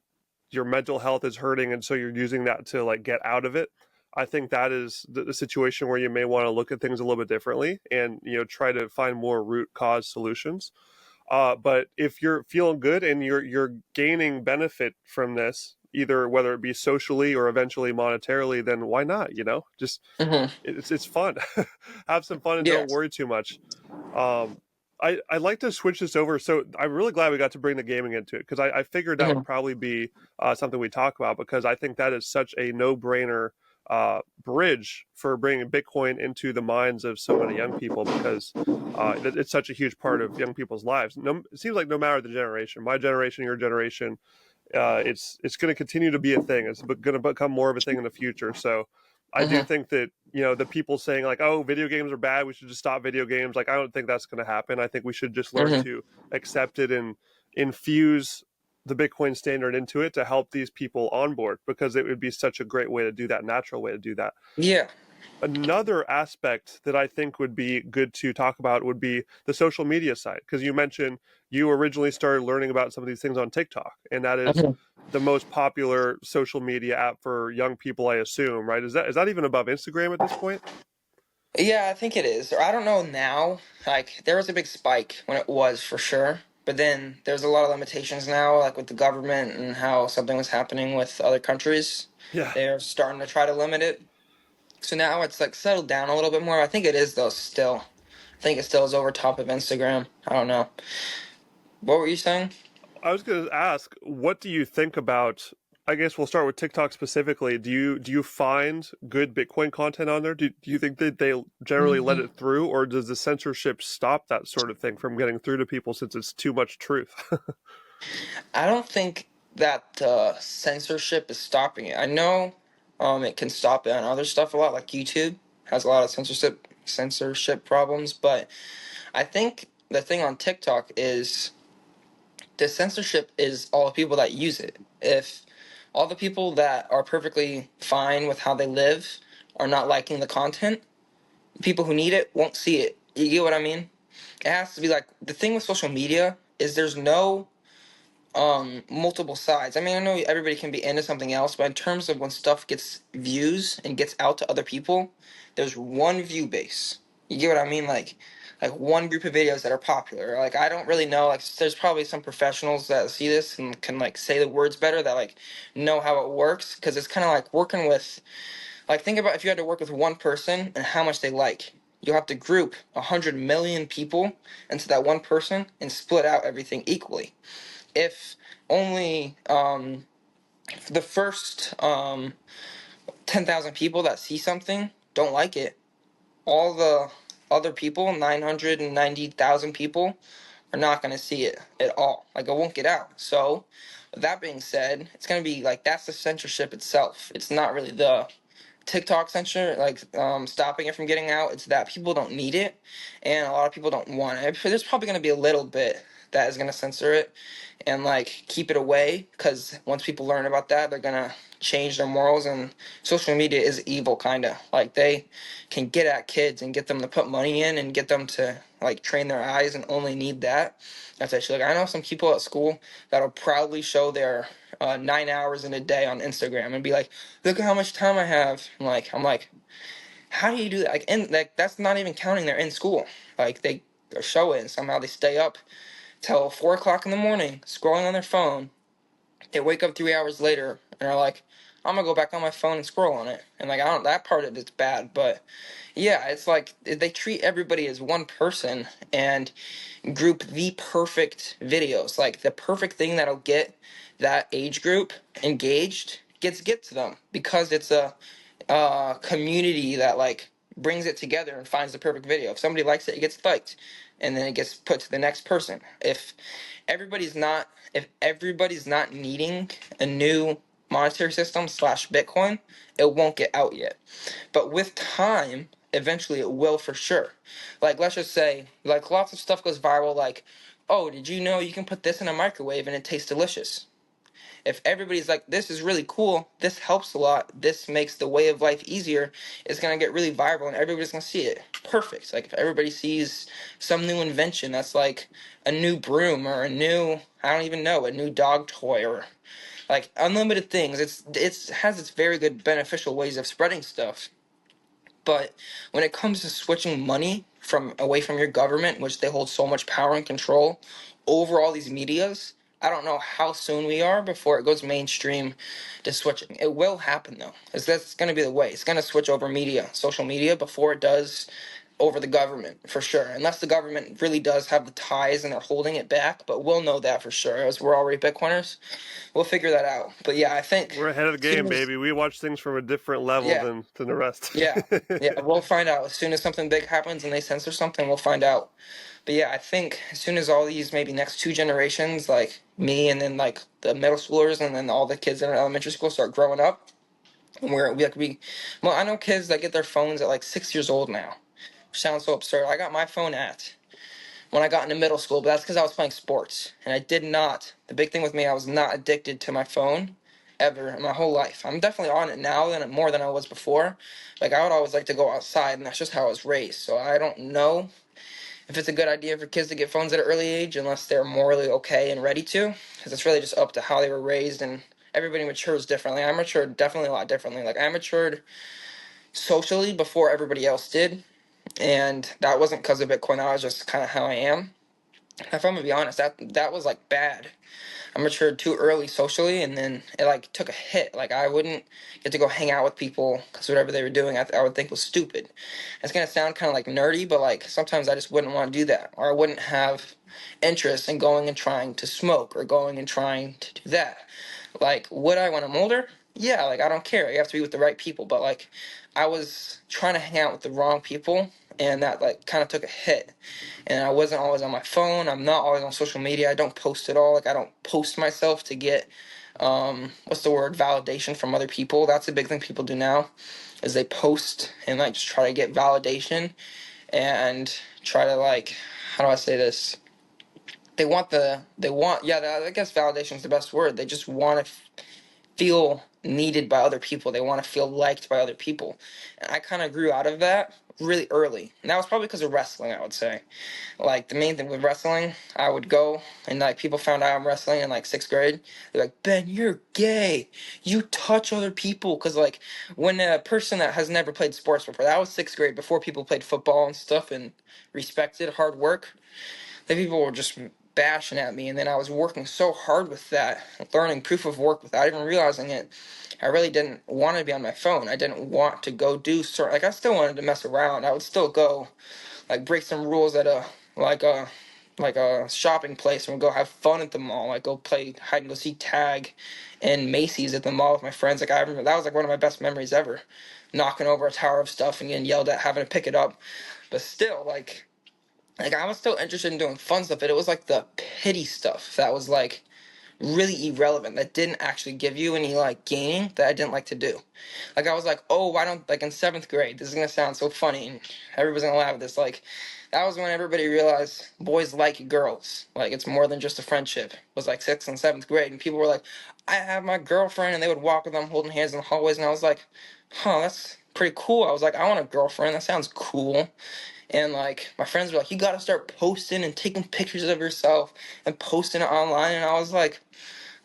mental health is hurting, and so you're using that to like get out of it. I think that is the situation where you may want to look at things a little bit differently and try to find more root cause solutions. But if you're feeling good and you're gaining benefit from this, either whether it be socially or eventually monetarily, then why not? Just Mhm. it's fun. Have some fun and Yeah. don't worry too much. Um, I'd like to switch this over. So I'm really glad we got to bring the gaming into it because I figured that would Mhm. probably be something we talk about, because I think that is such a no-brainer bridge for bringing Bitcoin into the minds of so many young people, because it's such a huge part of young people's lives. No, it seems like no matter the generation, my generation, your generation, it's going to continue to be a thing. It's going to become more of a thing in the future. So I do Mhm. think that the people saying like, "Oh, video games are bad. We should just stop video games." Like, I don't think that's going to happen. I think we should just learn Mhm. to accept it and infuse the Bitcoin standard into it to help these people on board, because it would be such a great way to do that, natural way to do that. Yeah. Another aspect that I think would be good to talk about would be the social media side, because you mentioned you originally started learning about some of these things on TikTok, and that is Mhm. the most popular social media app for young people, I assume, right? Is that even above Instagram at this point? Yeah, I think it is. Or I don't know now. Like there was a big spike when it was for sure. But then there's a lot of limitations now, like with the government and how something was happening with other countries. Yeah, They're starting to try to limit it. So now it's like settled down a little bit more. I think it is though still. I think it still is over top of Instagram. I don't know. What were you saying? I was going to ask, what do you think about? I guess we'll start with TikTok specifically. Do you find good Bitcoin content on there? Do you think that they generally let Mhm. it through, or does the censorship stop that sort of thing from getting through to people since it's too much truth? I don't think that censorship is stopping it. I know it can stop it on other stuff a lot, like YouTube has a lot of censorship problems, but I think the thing on TikTok is the censorship is all the people that use it. If all the people that are perfectly fine with how they live are not liking the content, people who need it won't see it. You get what I mean? It has to be like the thing with social media is there's no multiple sides. I mean, I know everybody can be into something else, but in terms of when stuff gets views and gets out to other people, there's one view base. You get what I mean? Like one group of videos that are popular. Like I don't really know. Like there's probably some professionals that see this and can like say the words better that like know how it works because it's kind of like working with like think about if you had to work with one person and how much they like. You'll have to group 100 million people into that one person and split out everything equally if only the first 10,000 people that see something don't like it, all the other people, 990,000 people, are not going to see it at all. Like it won't get out. So That being said, it's going to be like, that's the censorship itself. It's not really the TikTok censor, like stopping it from getting out. It's that people don't need it, and a lot of people don't want it. There's probably going to be a little bit that is going to censor it and like keep it away, because once people learn about that, they're going to change their morals. And social media is evil, kind of like they can get at kids and get them to put money in and get them to like train their eyes and only need that. That's actually, like, I know some people at school that'll proudly show their 9 hours in a day on Instagram and be like, look at how much time I have. I'm like, how do you do that? Like, and like, that's not even counting they're in school. Like, they show it, and somehow they stay up till 4 o'clock in the morning scrolling on their phone. They wake up 3 hours later and are like, I'm gonna go back on my phone and scroll on it. And like, I don't, that part of it's bad, but yeah, it's like they treat everybody as one person and group the perfect videos, like the perfect thing that'll get that age group engaged get to them, because it's a community that like brings it together and finds the perfect video. If somebody likes it, it gets liked, and then it gets put to the next person. If everybody's not needing a new monetary system slash Bitcoin, it won't get out yet. But with time, eventually it will for sure. Like, let's just say, like, lots of stuff goes viral, like, oh, did you know you can put this in a microwave and it tastes delicious? If everybody's like, this is really cool, this helps a lot, this makes the way of life easier, it's going to get really viral and everybody's going to see it. Perfect. Like, if everybody sees some new invention that's like a new broom or a new, I don't even know, a new dog toy, or like unlimited things, it's has its very good beneficial ways of spreading stuff. But when it comes to switching money from away from your government, which they hold so much power and control over all these medias, I don't know how soon we are before it goes mainstream to switching. It will happen though, because that's going to be the way. It's going to switch over media, social media, before it does over the government, for sure. Unless the government really does have the ties and they're holding it back, but we'll know that for sure, as we're already Bitcoiners. We'll figure that out. But yeah, I think We're ahead of the as soon game, as, baby. We watch things from a different level yeah, than the rest. yeah, yeah, we'll find out. As soon as something big happens and they censor something, we'll find out. But yeah, I think as soon as all these maybe next two generations, like me and then like the middle schoolers and then all the kids in elementary school start growing up, and well, I know kids that get their phones at like 6 years old now. Which sounds so absurd. I got my phone at when I got into middle school, but that's because I was playing sports. And I did not, the big thing with me, I was not addicted to my phone ever in my whole life. I'm definitely on it now than more than I was before. Like, I would always like to go outside, and that's just how I was raised. So I don't know if it's a good idea for kids to get phones at an early age unless they're morally okay and ready to, because it's really just up to how they were raised, and everybody matures differently. I matured definitely a lot differently. Like, I matured socially before everybody else did, and that wasn't because of Bitcoin. That was just kind of how I am. If I'm gonna be honest, that was like bad. I matured too early socially, and then it like took a hit. Like, I wouldn't get to go hang out with people because whatever they were doing, I would think was stupid. It's gonna sound kind of like nerdy, but like sometimes I just wouldn't want to do that, or I wouldn't have interest in going and trying to smoke or going and trying to do that. Like, would I when I'm older? Yeah, like, I don't care. You have to be with the right people, but like, I was trying to hang out with the wrong people, and that like kind of took a hit. And I wasn't always on my phone. I'm not always on social media. I don't post at all. Like, I don't post myself to get what's the word, validation from other people. That's a big thing people do now, is they post and like just try to get validation and try to like, how do I say this? Yeah, I guess validation is the best word. They just want to feel needed by other people. They want to feel liked by other people. And I kind of grew out of that really early. And that was probably because of wrestling, I would say. Like, the main thing with wrestling, I would go and like people found out I'm wrestling in like 6th grade. They're like, Ben, you're gay. You touch other people. Because like, when a person that has never played sports before, that was 6th grade, before people played football and stuff and respected hard work, the people were just bashing at me. And then I was working so hard with that, learning proof of work without even realizing it. I really didn't want to be on my phone. I didn't want to go do certain, like, I still wanted to mess around. I would still go like break some rules at like a like a shopping place, and we'd go have fun at the mall. Like, go play hide and go seek tag and Macy's at the mall with my friends. Like, I remember that was like one of my best memories ever, knocking over a tower of stuff and getting yelled at, having to pick it up. But still, like I was still interested in doing fun stuff, but it was like the pity stuff that was like really irrelevant that didn't actually give you any like gaining that I didn't like to do. Like I was like, oh, why don't like in seventh grade? This is gonna sound so funny, and everybody's gonna laugh at this. Like that was when everybody realized boys like girls. Like it's more than just a friendship. It was like sixth and seventh grade, and people were like, I have my girlfriend, and they would walk with them holding hands in the hallways, and I was like, huh, that's pretty cool. I was like, I want a girlfriend. That sounds cool. And like my friends were like, you gotta start posting and taking pictures of yourself and posting it online. And I was like,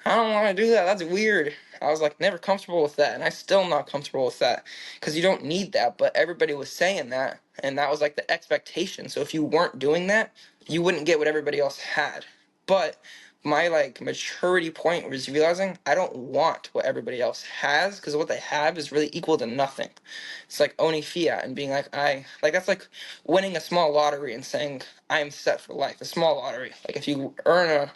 I don't want to do that. That's weird. I was like never comfortable with that, and I still not comfortable with that because you don't need that. But everybody was saying that, and that was like the expectation. So if you weren't doing that, you wouldn't get what everybody else had. But my like maturity point was realizing I don't want what everybody else has because what they have is really equal to nothing. It's like owning fiat and being like I like that's like winning a small lottery and saying I'm set for life. A small lottery. Like if you earn a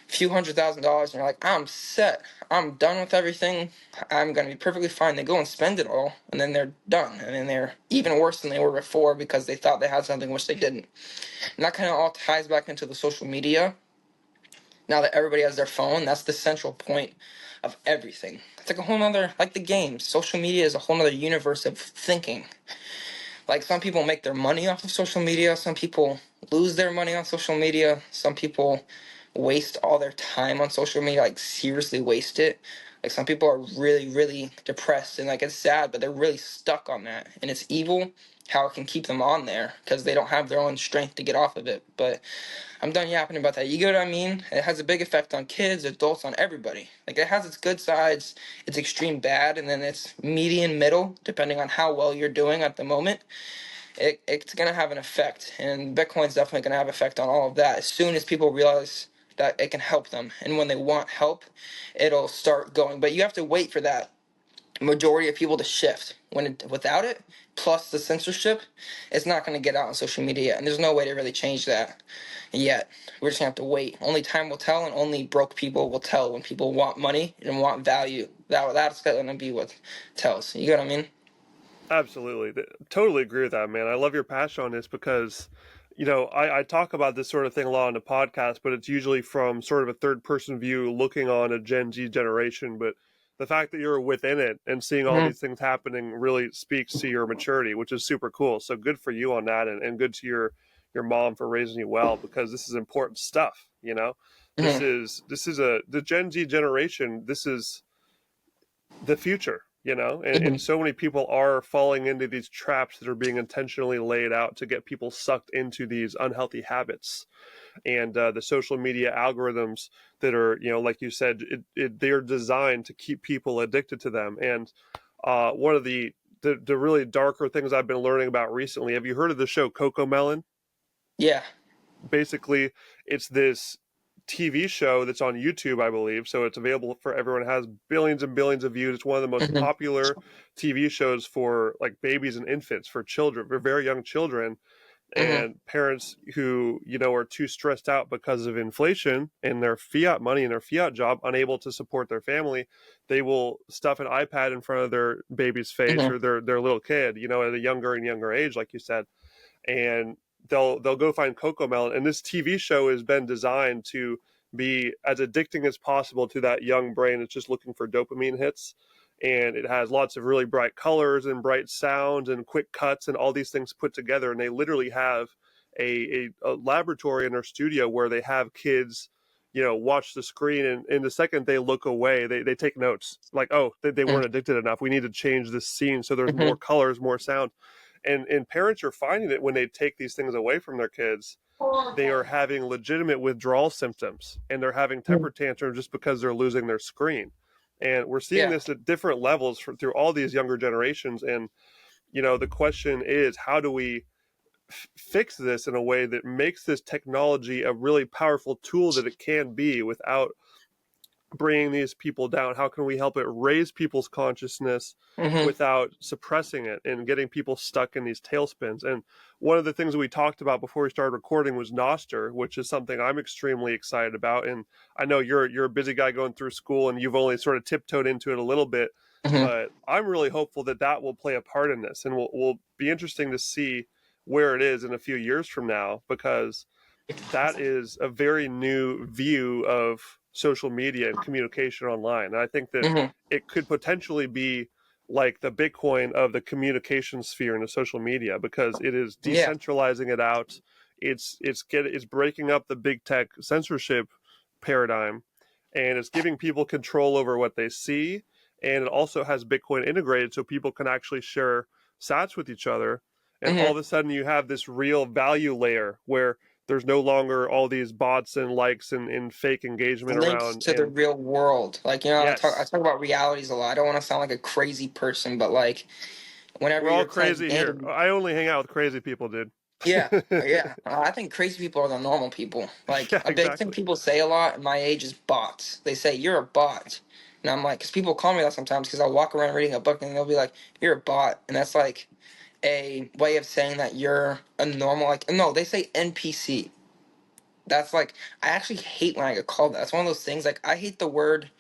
few $100,000 and you're like, I'm set. I'm done with everything. I'm gonna be perfectly fine. They go and spend it all and then they're done. And then they're even worse than they were before because they thought they had something which they didn't. And that kind of all ties back into the social media. Now that everybody has their phone, that's the central point of everything. It's like a whole nother, like the games. Social media is a whole nother universe of thinking. Like some people make their money off of social media, some people lose their money on social media, some people waste all their time on social media, like seriously waste it. Like some people are really, really depressed and like it's sad, but they're really stuck on that. And it's evil how it can keep them on there because they don't have their own strength to get off of it. But I'm done yapping about that. You get what I mean? It has a big effect on kids, adults, on everybody. Like it has its good sides, its extreme bad, and then its median middle, depending on how well you're doing at the moment. It's gonna have an effect, and Bitcoin's definitely gonna have an effect on all of that. As soon as people realize that it can help them, and when they want help, it'll start going. But you have to wait for that majority of people to shift. Without it, plus the censorship, it's not going to get out on social media, and there's no way to really change that yet. We're just going to have to wait. Only time will tell, and only broke people will tell when people want money and want value. That's going to be what tells. You get what I mean? Absolutely. Totally agree with that, man. I love your passion on this because, I talk about this sort of thing a lot on the podcast, but it's usually from sort of a third person view looking on a Gen Z generation. But the fact that you're within it and seeing all Mm-hmm. these things happening really speaks to your maturity, which is super cool. So good for you on that, and good to your mom for raising you well, because this is important stuff, you know? Mm-hmm. The Gen Z generation, this is the future, and Mm-hmm. so many people are falling into these traps that are being intentionally laid out to get people sucked into these unhealthy habits. And the social media algorithms that are, like you said, they're designed to keep people addicted to them. And one of the really darker things I've been learning about recently, have you heard of the show Coco Melon? Yeah. Basically, it's this TV show that's on YouTube, I believe. So it's available for everyone. It has billions and billions of views. It's one of the most Mm-hmm. popular TV shows for like babies and infants, for children, for very young children, Mm-hmm. and parents who, are too stressed out because of inflation and their fiat money and their fiat job, unable to support their family. They will stuff an iPad in front of their baby's face Mm-hmm. or their little kid, at a younger and younger age, like you said, and they'll go find Coco Melon. And this TV show has been designed to be as addicting as possible to that young brain. It's just looking for dopamine hits. And it has lots of really bright colors and bright sounds and quick cuts and all these things put together. And they literally have a laboratory in their studio where they have kids, watch the screen. And in the second they look away, they take notes like, oh, they weren't addicted enough. We need to change this scene so there's more Mm-hmm. colors, more sound. And parents are finding that when they take these things away from their kids, they are having legitimate withdrawal symptoms and they're having Mm-hmm. temper tantrums just because they're losing their screen. And we're seeing Yeah. this at different levels through all these younger generations. And the question is, how do we fix this in a way that makes this technology a really powerful tool that it can be without bringing these people down? How can we help it raise people's consciousness Mm-hmm. without suppressing it and getting people stuck in these tailspins? And one of the things we talked about before we started recording was Nostr, which is something I'm extremely excited about. And I know you're a busy guy going through school and you've only sort of tiptoed into it a little bit, Mm-hmm. but I'm really hopeful that that will play a part in this, and will be interesting to see where it is in a few years from now, because that is a very new view of social media and communication online. And I think that Hmm. it could potentially be like the Bitcoin of the communication sphere and the social media because it is Yeah. decentralizing it out. It's breaking up the big tech censorship paradigm, and it's giving people control over what they see. And it also has Bitcoin integrated so people can actually share sats with each other. And all Hmm. of a sudden, you have this real value layer where there's no longer all these bots and likes and fake engagement Links around. to the And real world. Like, I yes, talk about realities a lot. I don't want to sound like a crazy person, but like whenever we're all you're playing crazy here. games. I only hang out with crazy people, dude. Yeah, yeah. I think crazy people are the normal people. Like Yeah, a big thing exactly. people say a lot in my age is bots. They say you're a bot, and I'm like, because people call me that sometimes because I'll walk around reading a book and they'll be like, "You're a bot," and that's like a way of saying that you're a normal. Like no, they say NPC. That's like I actually hate when I get called that. That's one of those things. Like I hate the word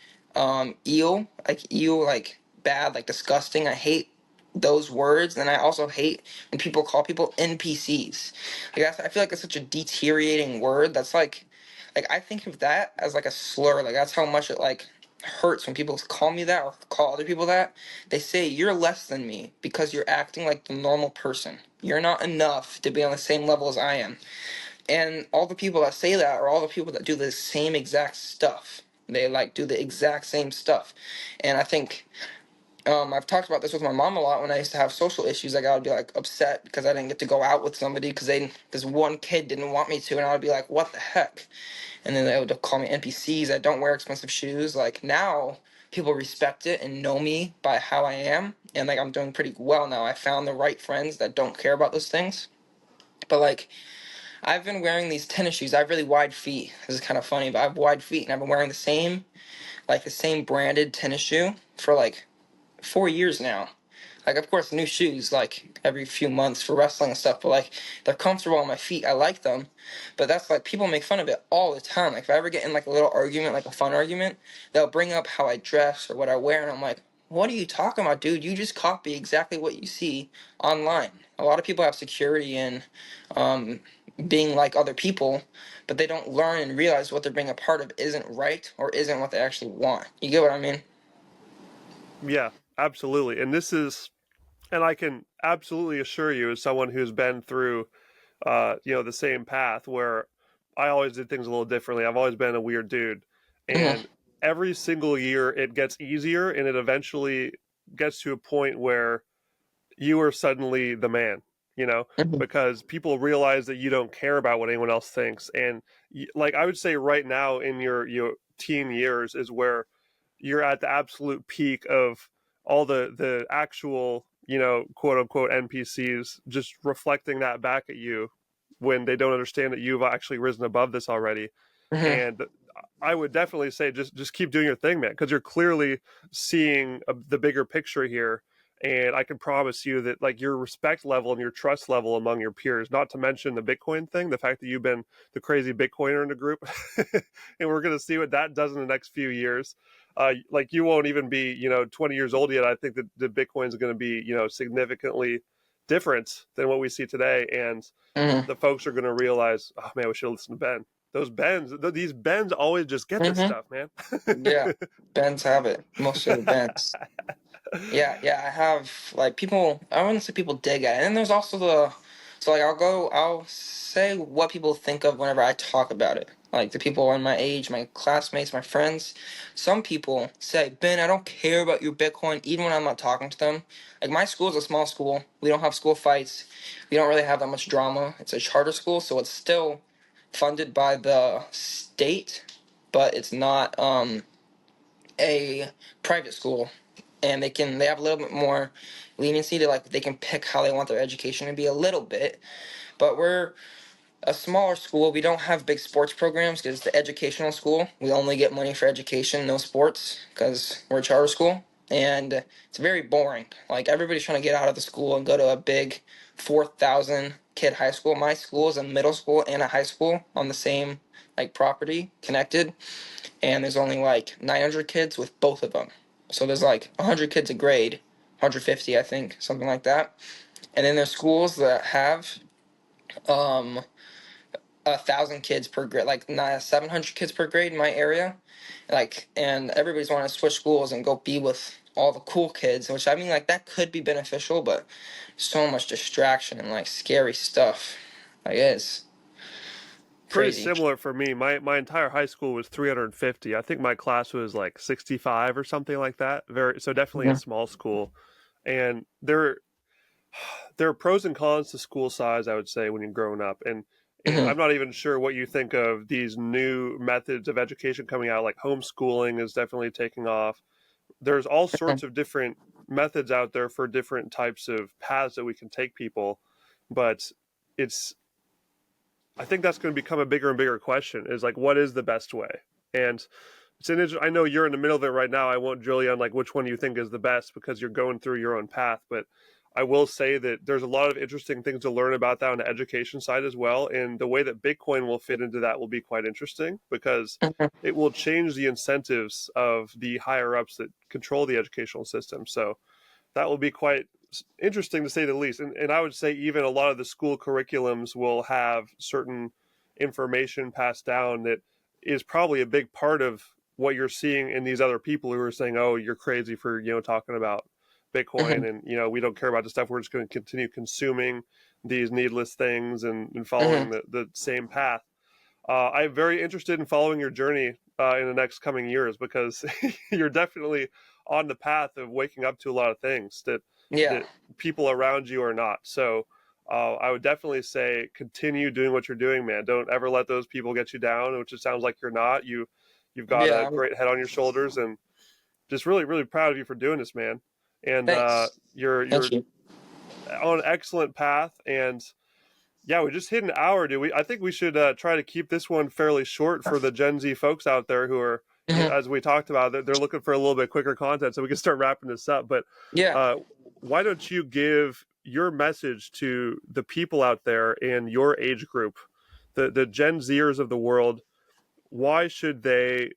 eel, like bad, like disgusting. I hate those words, and I also hate when people call people NPCs. I feel like it's such a deteriorating word. That's like I think of that as like a slur. Like that's how much it like hurts when people call me that or call other people that. They say you're less than me because you're acting like the normal person. You're not enough to be on the same level as I am. And all the people that say that are all the people that do the same exact stuff. They like do the exact same stuff. And I think I've talked about this with my mom a lot when I used to have social issues. Like I would be like upset because I didn't get to go out with somebody because this one kid didn't want me to, and I would be like, what the heck? And then they would call me NPCs. I don't wear expensive shoes. Like now, people respect it and know me by how I am, and like I'm doing pretty well now. I found the right friends that don't care about those things. But like I've been wearing these tennis shoes. I have really wide feet. This is kind of funny, but I have wide feet, and I've been wearing the same branded tennis shoe for like 4 years now. Like, of course, new shoes like every few months for wrestling and stuff, but like they're comfortable on my feet. I like them, but that's like people make fun of it all the time. Like, if I ever get in like a little argument, like a fun argument, they'll bring up how I dress or what I wear, and I'm like, what are you talking about, dude? You just copy exactly what you see online. A lot of people have security in um, being like other people, but they don't learn and realize what they're being a part of isn't right or isn't what they actually want. You get what I mean? Yeah, absolutely. And I can absolutely assure you, as someone who's been through, the same path where I always did things a little differently. I've always been a weird dude, Hmm. and every single year it gets easier, and it eventually gets to a point where you are suddenly the man, you know, Hmm. because people realize that you don't care about what anyone else thinks. And like I would say right now in your teen years is where you're at the absolute peak of all the actual, quote unquote NPCs just reflecting that back at you when they don't understand that you've actually risen above this already. Hmm. And I would definitely say just keep doing your thing, man, because you're clearly seeing the bigger picture here. And I can promise you that like your respect level and your trust level among your peers, not to mention the Bitcoin thing, the fact that you've been the crazy Bitcoiner in the group, and we're going to see what that does in the next few years. Like you won't even be 20 years old yet. I think that the Bitcoin is going to be significantly different than what we see today, and Hmm. the folks are going to realize, oh man, we should listen to Ben. Those Bens, these Bens always just get this Hmm. stuff, man. Yeah, Bens have it. Most of the Bens. Yeah, yeah, I have like people. I wouldn't say people dig at it, and there's also so like I'll say what people think of whenever I talk about it. Like the people in my age, my classmates, my friends. Some people say, Ben, I don't care about your Bitcoin, even when I'm not talking to them. Like my school is a small school. We don't have school fights. We don't really have that much drama. It's a charter school, so it's still funded by the state, but it's not a private school, and they have a little bit more leniency to like they can pick how they want their education to be a little bit. But we're a smaller school. We don't have big sports programs because it's the educational school. We only get money for education, no sports, because we're a charter school, and it's very boring. Like everybody's trying to get out of the school and go to a big 4,000 kid high school. My school is a middle school and a high school on the same like property connected, and there's only like 900 kids with both of them. So there's like 100 kids a grade, 150 I think, something like that. And then there's schools that have um, 1,000 kids per grade, like 700 kids per grade in my area, like, and everybody's wanting to switch schools and go be with all the cool kids, which I mean, like, that could be beneficial, but so much distraction and like scary stuff, like, it's Pretty crazy. similar for me. My entire high school was 350. I think my class was like 65 or something like that. Very so definitely a Mhm. small school. And there are pros and cons to school size, I would say, when you're growing up. And Mhm. I'm not even sure what you think of these new methods of education coming out, like homeschooling is definitely taking off. There's all sorts Mhm. of different methods out there for different types of paths that we can take people, but it's I think that's going to become a bigger and bigger question is like what is the best way? And I know you're in the middle of it right now. I won't drill you on like which one you think is the best because you're going through your own path, but I will say that there's a lot of interesting things to learn about that on the education side as well, and the way that Bitcoin will fit into that will be quite interesting because Mhm. it will change the incentives of the higher ups that control the educational system. So that will be quite interesting to say the least. And I would say even a lot of the school curriculums will have certain information passed down that is probably a big part of what you're seeing in these other people who are saying, "Oh, you're crazy for talking about Mhm. Bitcoin, and we don't care about the stuff. We're just going to continue consuming these needless things and Mhm. following the same path." I'm very interested in following your journey in the next coming years because you're definitely on the path of waking up to a lot of things Yeah. that people around you are not. So I would definitely say continue doing what you're doing, man. Don't ever let those people get you down, which it sounds like you're not. You've got a Yeah. great head on your shoulders, and just really really proud of you for doing this, man. And Thanks. Thank you're you. on an excellent path, and yeah, we just hit an hour, dude. I think we should try to keep this one fairly short for the Gen Z folks out there who are, Mhm. as we talked about, they're looking for a little bit quicker content, so we can start wrapping this up. But Yeah. uh, why don't you give your message to the people out there in your age group, the Gen Zers of the world? Why should they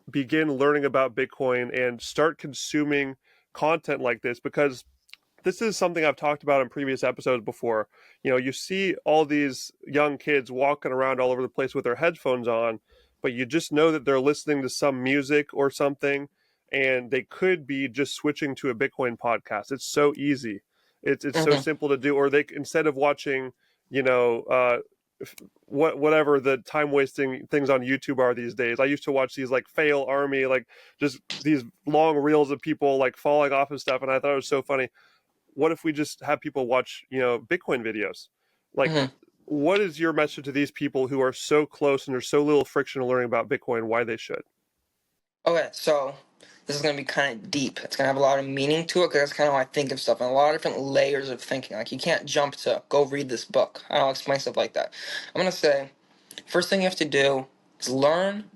begin learning about Bitcoin and start consuming content like this? Because this is something I've talked about in previous episodes before. You see all these young kids walking around all over the place with their headphones on, but you just know that they're listening to some music or something, and they could be just switching to a Bitcoin podcast. It's so easy. It's so Mhm. simple to do. Or they instead of watching, you know, whatever the time wasting things on YouTube are these days. I used to watch these like fail army, like just these long reels of people like falling off and stuff, and I thought it was so funny. What if we just have people watch, Bitcoin videos? Like, Mhm. what is your message to these people who are so close and there's so little friction learning about Bitcoin, why they should? Okay, so this is gonna be kind of deep. It's gonna have a lot of meaning to it because that's kind of how I think of stuff and a lot of different layers of thinking. Like you can't jump to go read this book. I don't explain stuff like that. I'm gonna say first thing you have to do is learn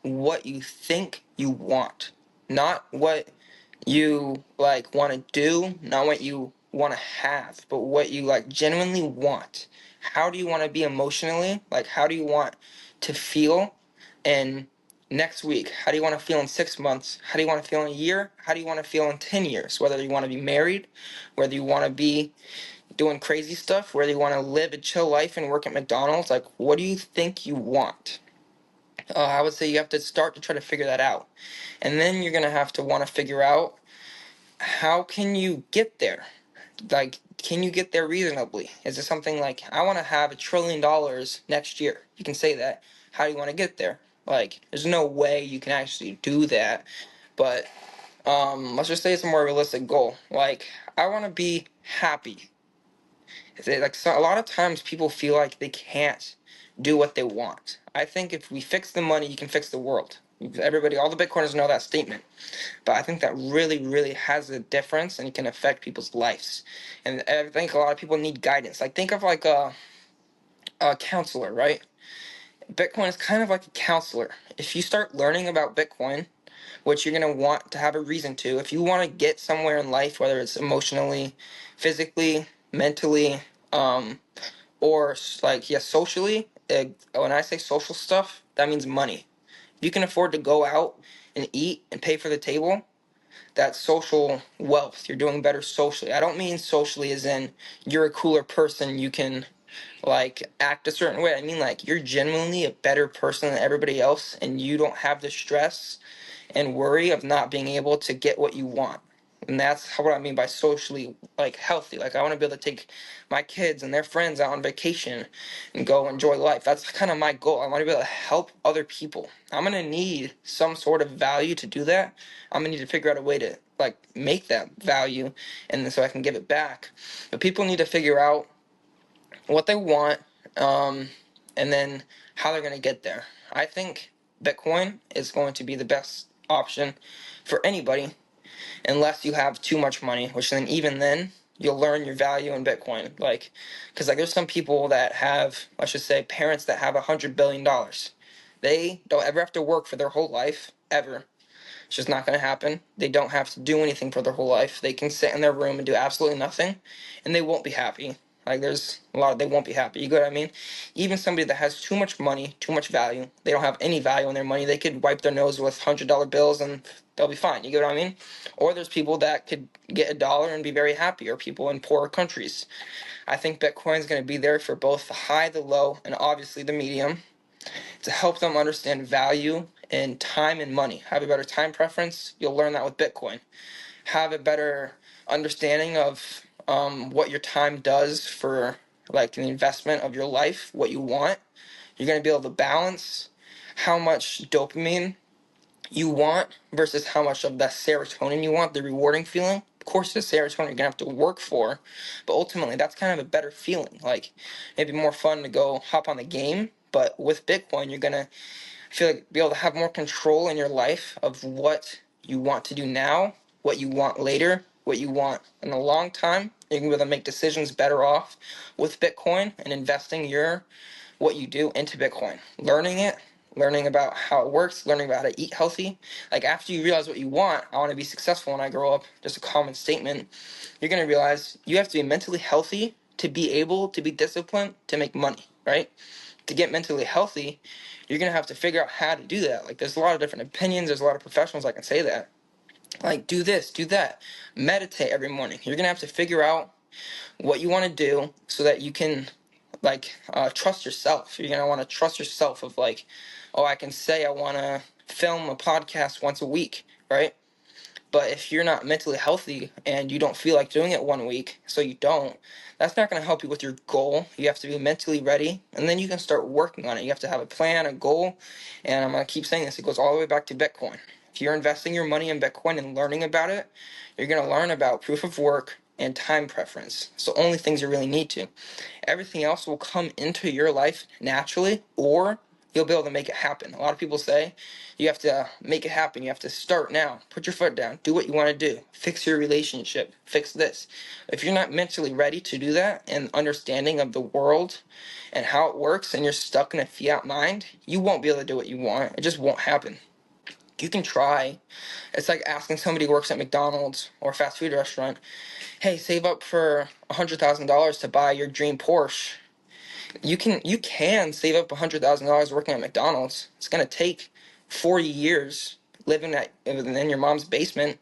what you think you want, not what you like want to do, not what you want to have, but what you like genuinely want. How do you want to be emotionally? Like how do you want to feel in next week? How do you want to feel in 6 months? How do you want to feel in a year? How do you want to feel in 10 years? Whether you want to be married, whether you want to be doing crazy stuff, whether you want to live a chill life and work at McDonald's, like what do you think you want? I would say you have to start to try to figure that out. And then you're going to have to want to figure out how can you get there? Like, can you get there reasonably? Is it something like, I want to have $1 trillion next year? You can say that. How do you want to get there? Like, there's no way you can actually do that. But let's just say it's a more realistic goal. Like, I want to be happy. Like so, a lot of times people feel like they can't do what they want. I think if we fix the money, you can fix the world. Everybody, all the Bitcoiners know that statement. But I think that really, really has a difference and it can affect people's lives. And I think a lot of people need guidance. Like think of like a counselor, right? Bitcoin is kind of like a counselor. If you start learning about Bitcoin, which you're going to want to have a reason to, if you want to get somewhere in life, whether it's emotionally, physically, mentally, um, or like, yeah, socially, when I say social stuff, that means money. If you can afford to go out and eat and pay for the table, that social wealth. You're doing better socially. I don't mean socially as in you're a cooler person. You can like act a certain way. I mean, like, you're genuinely a better person than everybody else, and you don't have the stress and worry of not being able to get what you want. And that's what I mean by socially, like, healthy. Like, I want to be able to take my kids and their friends out on vacation and go enjoy life. That's kind of my goal. I want to be able to help other people. I'm going to need some sort of value to do that. I'm going to need to figure out a way to, like, make that value, and so I can give it back. But people need to figure out what they want, and then how they're going to get there. I think Bitcoin is going to be the best option for anybody, unless you have too much money, which then even then you'll learn your value in Bitcoin. Like, because like there's some people that have, let's just say, parents that have $100 billion. They don't ever have to work for their whole life ever. It's just not going to happen. They don't have to do anything for their whole life. They can sit in their room and do absolutely nothing, and they won't be happy. Like, there's a lot of, they won't be happy. You get what I mean? Even somebody that has too much money, too much value, they don't have any value in their money. They could wipe their nose with $100 bills and they'll be fine. You get what I mean? Or there's people that could get a dollar and be very happy, or people in poorer countries. I think Bitcoin is going to be there for both the high, the low, and obviously the medium, to help them understand value in time and money. Have a better time preference. You'll learn that with Bitcoin. Have a better understanding of what your time does for, like, the investment of your life, what you want. You're going to be able to balance how much dopamine you want versus how much of that serotonin you want, the rewarding feeling. Of course, the serotonin you're going to have to work for, but ultimately that's kind of a better feeling. Like, maybe more fun to go hop on the game, but with Bitcoin, you're going to feel like be able to have more control in your life of what you want to do now, what you want later, what you want in a long time. You can be able to make decisions better off with Bitcoin and investing your what you do into Bitcoin. Learning it, learning about how it works, learning about how to eat healthy. Like, after you realize what you want, I want to be successful when I grow up, just a common statement, you're going to realize you have to be mentally healthy to be able to be disciplined to make money, right? To get mentally healthy, you're going to have to figure out how to do that. Like, there's a lot of different opinions. There's a lot of professionals that can say that. Like, do this, do that. Meditate every morning. You're going to have to figure out what you want to do so that you can, like, trust yourself. You're going to want to trust yourself of, like, oh, I can say I want to film a podcast once a week, right? But if you're not mentally healthy and you don't feel like doing it one week, so you don't, that's not going to help you with your goal. You have to be mentally ready, and then you can start working on it. You have to have a plan, a goal, and I'm going to keep saying this. It goes all the way back to Bitcoin. If you're investing your money in Bitcoin and learning about it, you're going to learn about proof of work and time preference. So only things you really need to. Everything else will come into your life naturally, or you'll be able to make it happen. A lot of people say you have to make it happen. You have to start now. Put your foot down. Do what you want to do. Fix your relationship. Fix this. If you're not mentally ready to do that and understanding of the world and how it works, and you're stuck in a fiat mind, you won't be able to do what you want. It just won't happen. You can try. It's like asking somebody who works at McDonald's or a fast food restaurant, hey, save up for $100,000 to buy your dream Porsche. You can save up $100,000 working at McDonald's. It's gonna take 40 years living in your mom's basement,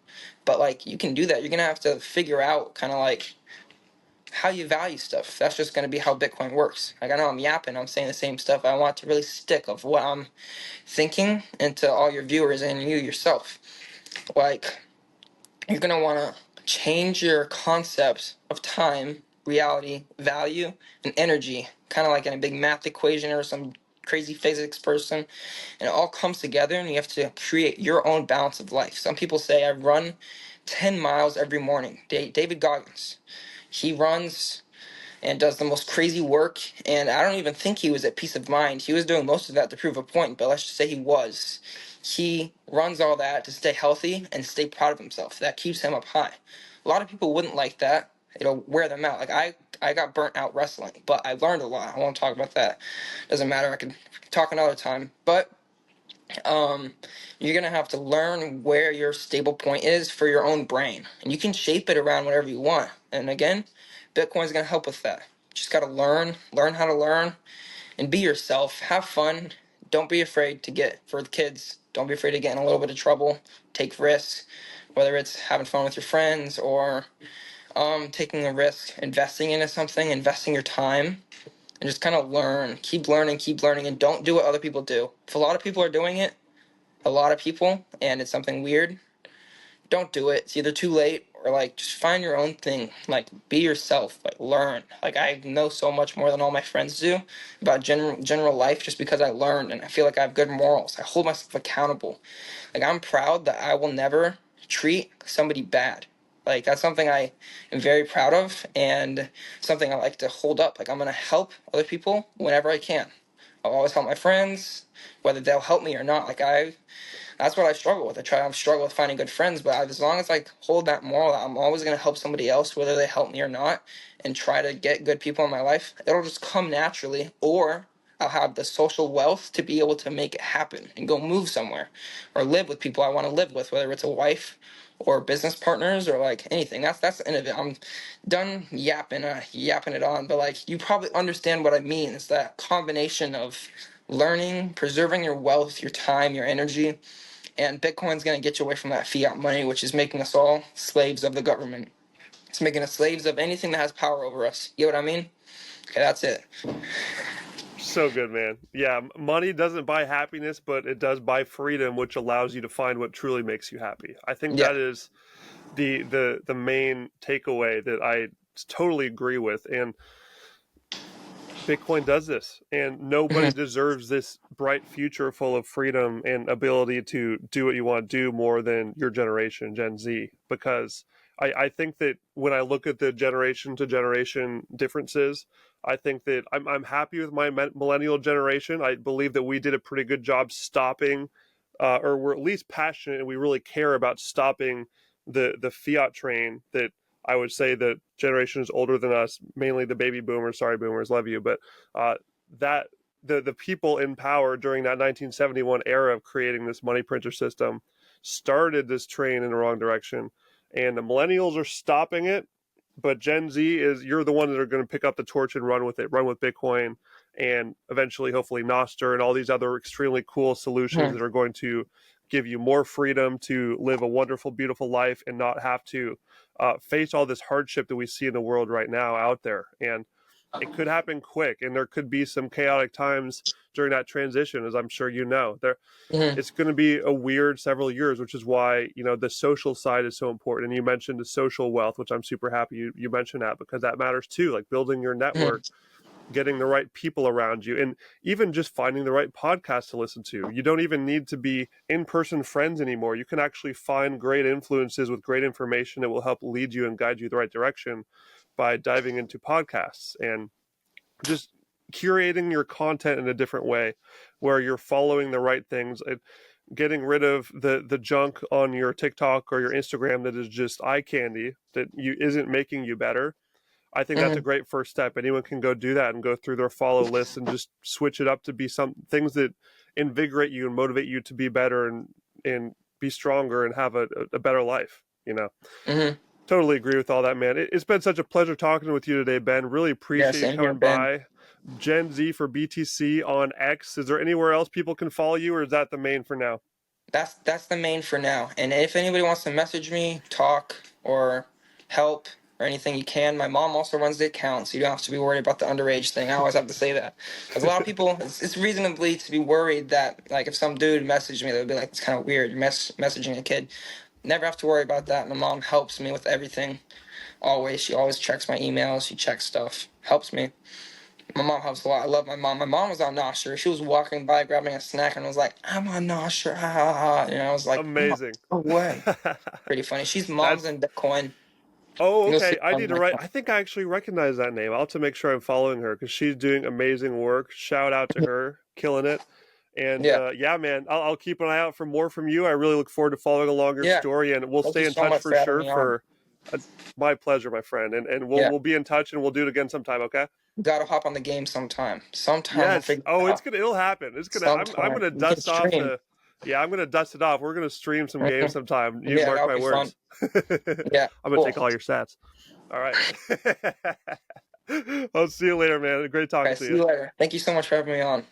but, like, you can do that. You're gonna have to figure out kind of like how you value stuff. That's just gonna be how Bitcoin works. Like, I know I'm yapping, I'm saying the same stuff. I want to really stick of what I'm thinking into all your viewers and you yourself. Like, you're going to want to change your concepts of time, reality, value, and energy, kind of like in a big math equation or some crazy physics person, and it all comes together, and you have to create your own balance of life. Some people say I run 10 miles every morning. David Goggins, he runs and does the most crazy work, and I don't even think he was at peace of mind. He was doing most of that to prove a point, but let's just say he was. He runs all that to stay healthy and stay proud of himself. That keeps him up high. A lot of people wouldn't like that. It'll wear them out. Like, I got burnt out wrestling, but I learned a lot. I won't talk about that. Doesn't matter. I can talk another time. But you're going to have to learn where your stable point is for your own brain. And you can shape it around whatever you want. And again, Bitcoin's going to help with that. Just got to learn how to learn, and be yourself. Have fun. Don't be afraid to for the kids, don't be afraid to get in a little bit of trouble. Take risks, whether it's having fun with your friends or taking a risk, investing into something, investing your time. and just kind of keep learning, and don't do what other people do. If a lot of people are doing it, a lot of people, and it's something weird, don't do it. It's either too late or like just find your own thing. Like be yourself. Like learn. Like I know so much more than all my friends do about general life just because I learned and I feel like I have good morals. I hold myself accountable. Like I'm proud that I will never treat somebody bad. Like that's something I am very proud of and something I like to hold up. Like I'm gonna help other people whenever I can. I'll always help my friends, whether they'll help me or not. That's what I struggle with. I struggle with finding good friends, but as long as I hold that moral, I'm always going to help somebody else, whether they help me or not, and try to get good people in my life. It'll just come naturally, or I'll have the social wealth to be able to make it happen and go move somewhere or live with people I want to live with, whether it's a wife or business partners or like anything. That's the end of it. I'm done yapping it on, but like you probably understand what I mean. It's that combination of learning, preserving your wealth, your time, your energy, and Bitcoin's going to get you away from that fiat money, which is making us all slaves of the government. It's making us slaves of anything that has power over us. You know what I mean? Okay, that's it. So good, man. Yeah, money doesn't buy happiness, but it does buy freedom, which allows you to find what truly makes you happy. I think Yeah. that is the main takeaway that I totally agree with. And Bitcoin does this, and nobody Mhm. deserves this bright future full of freedom and ability to do what you want to do more than your generation, Gen Z. Because I think that when I look at the generation to generation differences, I think that I'm happy with my millennial generation. I believe that we did a pretty good job stopping, or we're at least passionate and we really care about stopping the fiat train that I would say the generations older than us, mainly the baby boomers. Sorry, boomers, love you, but uh, that the people in power during that 1971 era of creating this money printer system started this train in the wrong direction, and the millennials are stopping it. But Gen Z is you're the ones that are going to pick up the torch and run with it, run with Bitcoin, and eventually, hopefully, Nostr and all these other extremely cool solutions Mhm. that are going to give you more freedom to live a wonderful, beautiful life and not have to face all this hardship that we see in the world right now out there. And it could happen quick, and there could be some chaotic times during that transition, as I'm sure you know. Mhm. It's going to be a weird several years, which is why the social side is so important. And you mentioned the social wealth, which I'm super happy you mentioned that because that matters too. Like building your Mhm. network, getting the right people around you, and even just finding the right podcast to listen to. You don't even need to be in person friends anymore. You can actually find great influences with great information that will help lead you and guide you the right direction by diving into podcasts and just curating your content in a different way where you're following the right things, getting rid of the junk on your TikTok or your Instagram that is just eye candy that you isn't making you better. I think that's a Mhm. great first step. Anyone can go do that and go through their follow list and just switch it up to be some things that invigorate you and motivate you to be better and be stronger and have a better life. Mhm. Totally agree with all that, man. It's been such a pleasure talking with you today, Ben. Really Yeah, appreciate you same here, coming Ben. by. Gen Z for BTC on X. Is there anywhere else people can follow you, or is that the main for now? That's the main for now. And if anybody wants to message me, talk, or help or anything, you can. My mom also runs the account, so you don't have to be worried about the underage thing. I always have to say that because a lot of people, it's reasonably to be worried that like if some dude messaged me, they'd be like, it's kind of weird. You're messaging a kid. Never have to worry about that. My mom helps me with everything. Always, she always checks my emails. She checks stuff. Helps me. My mom helps a lot. I love my mom. My mom was on Nostr. She was walking by, grabbing a snack, and was like, "I'm on Nostr, ha ha ha." And I was like, "Oh, Amazing. no way!" Pretty funny. She's mom's That's in Bitcoin. Oh, You'll see okay. I her on need to my write. account. I think I actually recognize that name. I'll have to make sure I'm following her because she's doing amazing work. Shout out to her, killing it. And Yeah, yeah, man, I'll keep an eye out for more from you. I really look forward to following along your yeah. story, and we'll Thank you stay in so touch much for for having sure. me on. For uh, my pleasure, my friend, and we'll Yeah, we'll be in touch, and we'll do it again sometime. Okay? gotta hop on the game sometime. Sometime we'll Yes. figure it Oh, out. it'll happen. I'm Sometime gonna we can dust off stream. the. Yeah, I'm gonna dust it off. We're gonna stream some games Mhm. sometime. You Yeah, mark that'll my be fun. words. Yeah, I'm gonna cool. take all your stats. All right. I'll see you later, man. Great Okay, talking to see you. you later. Thank you so much for having me on.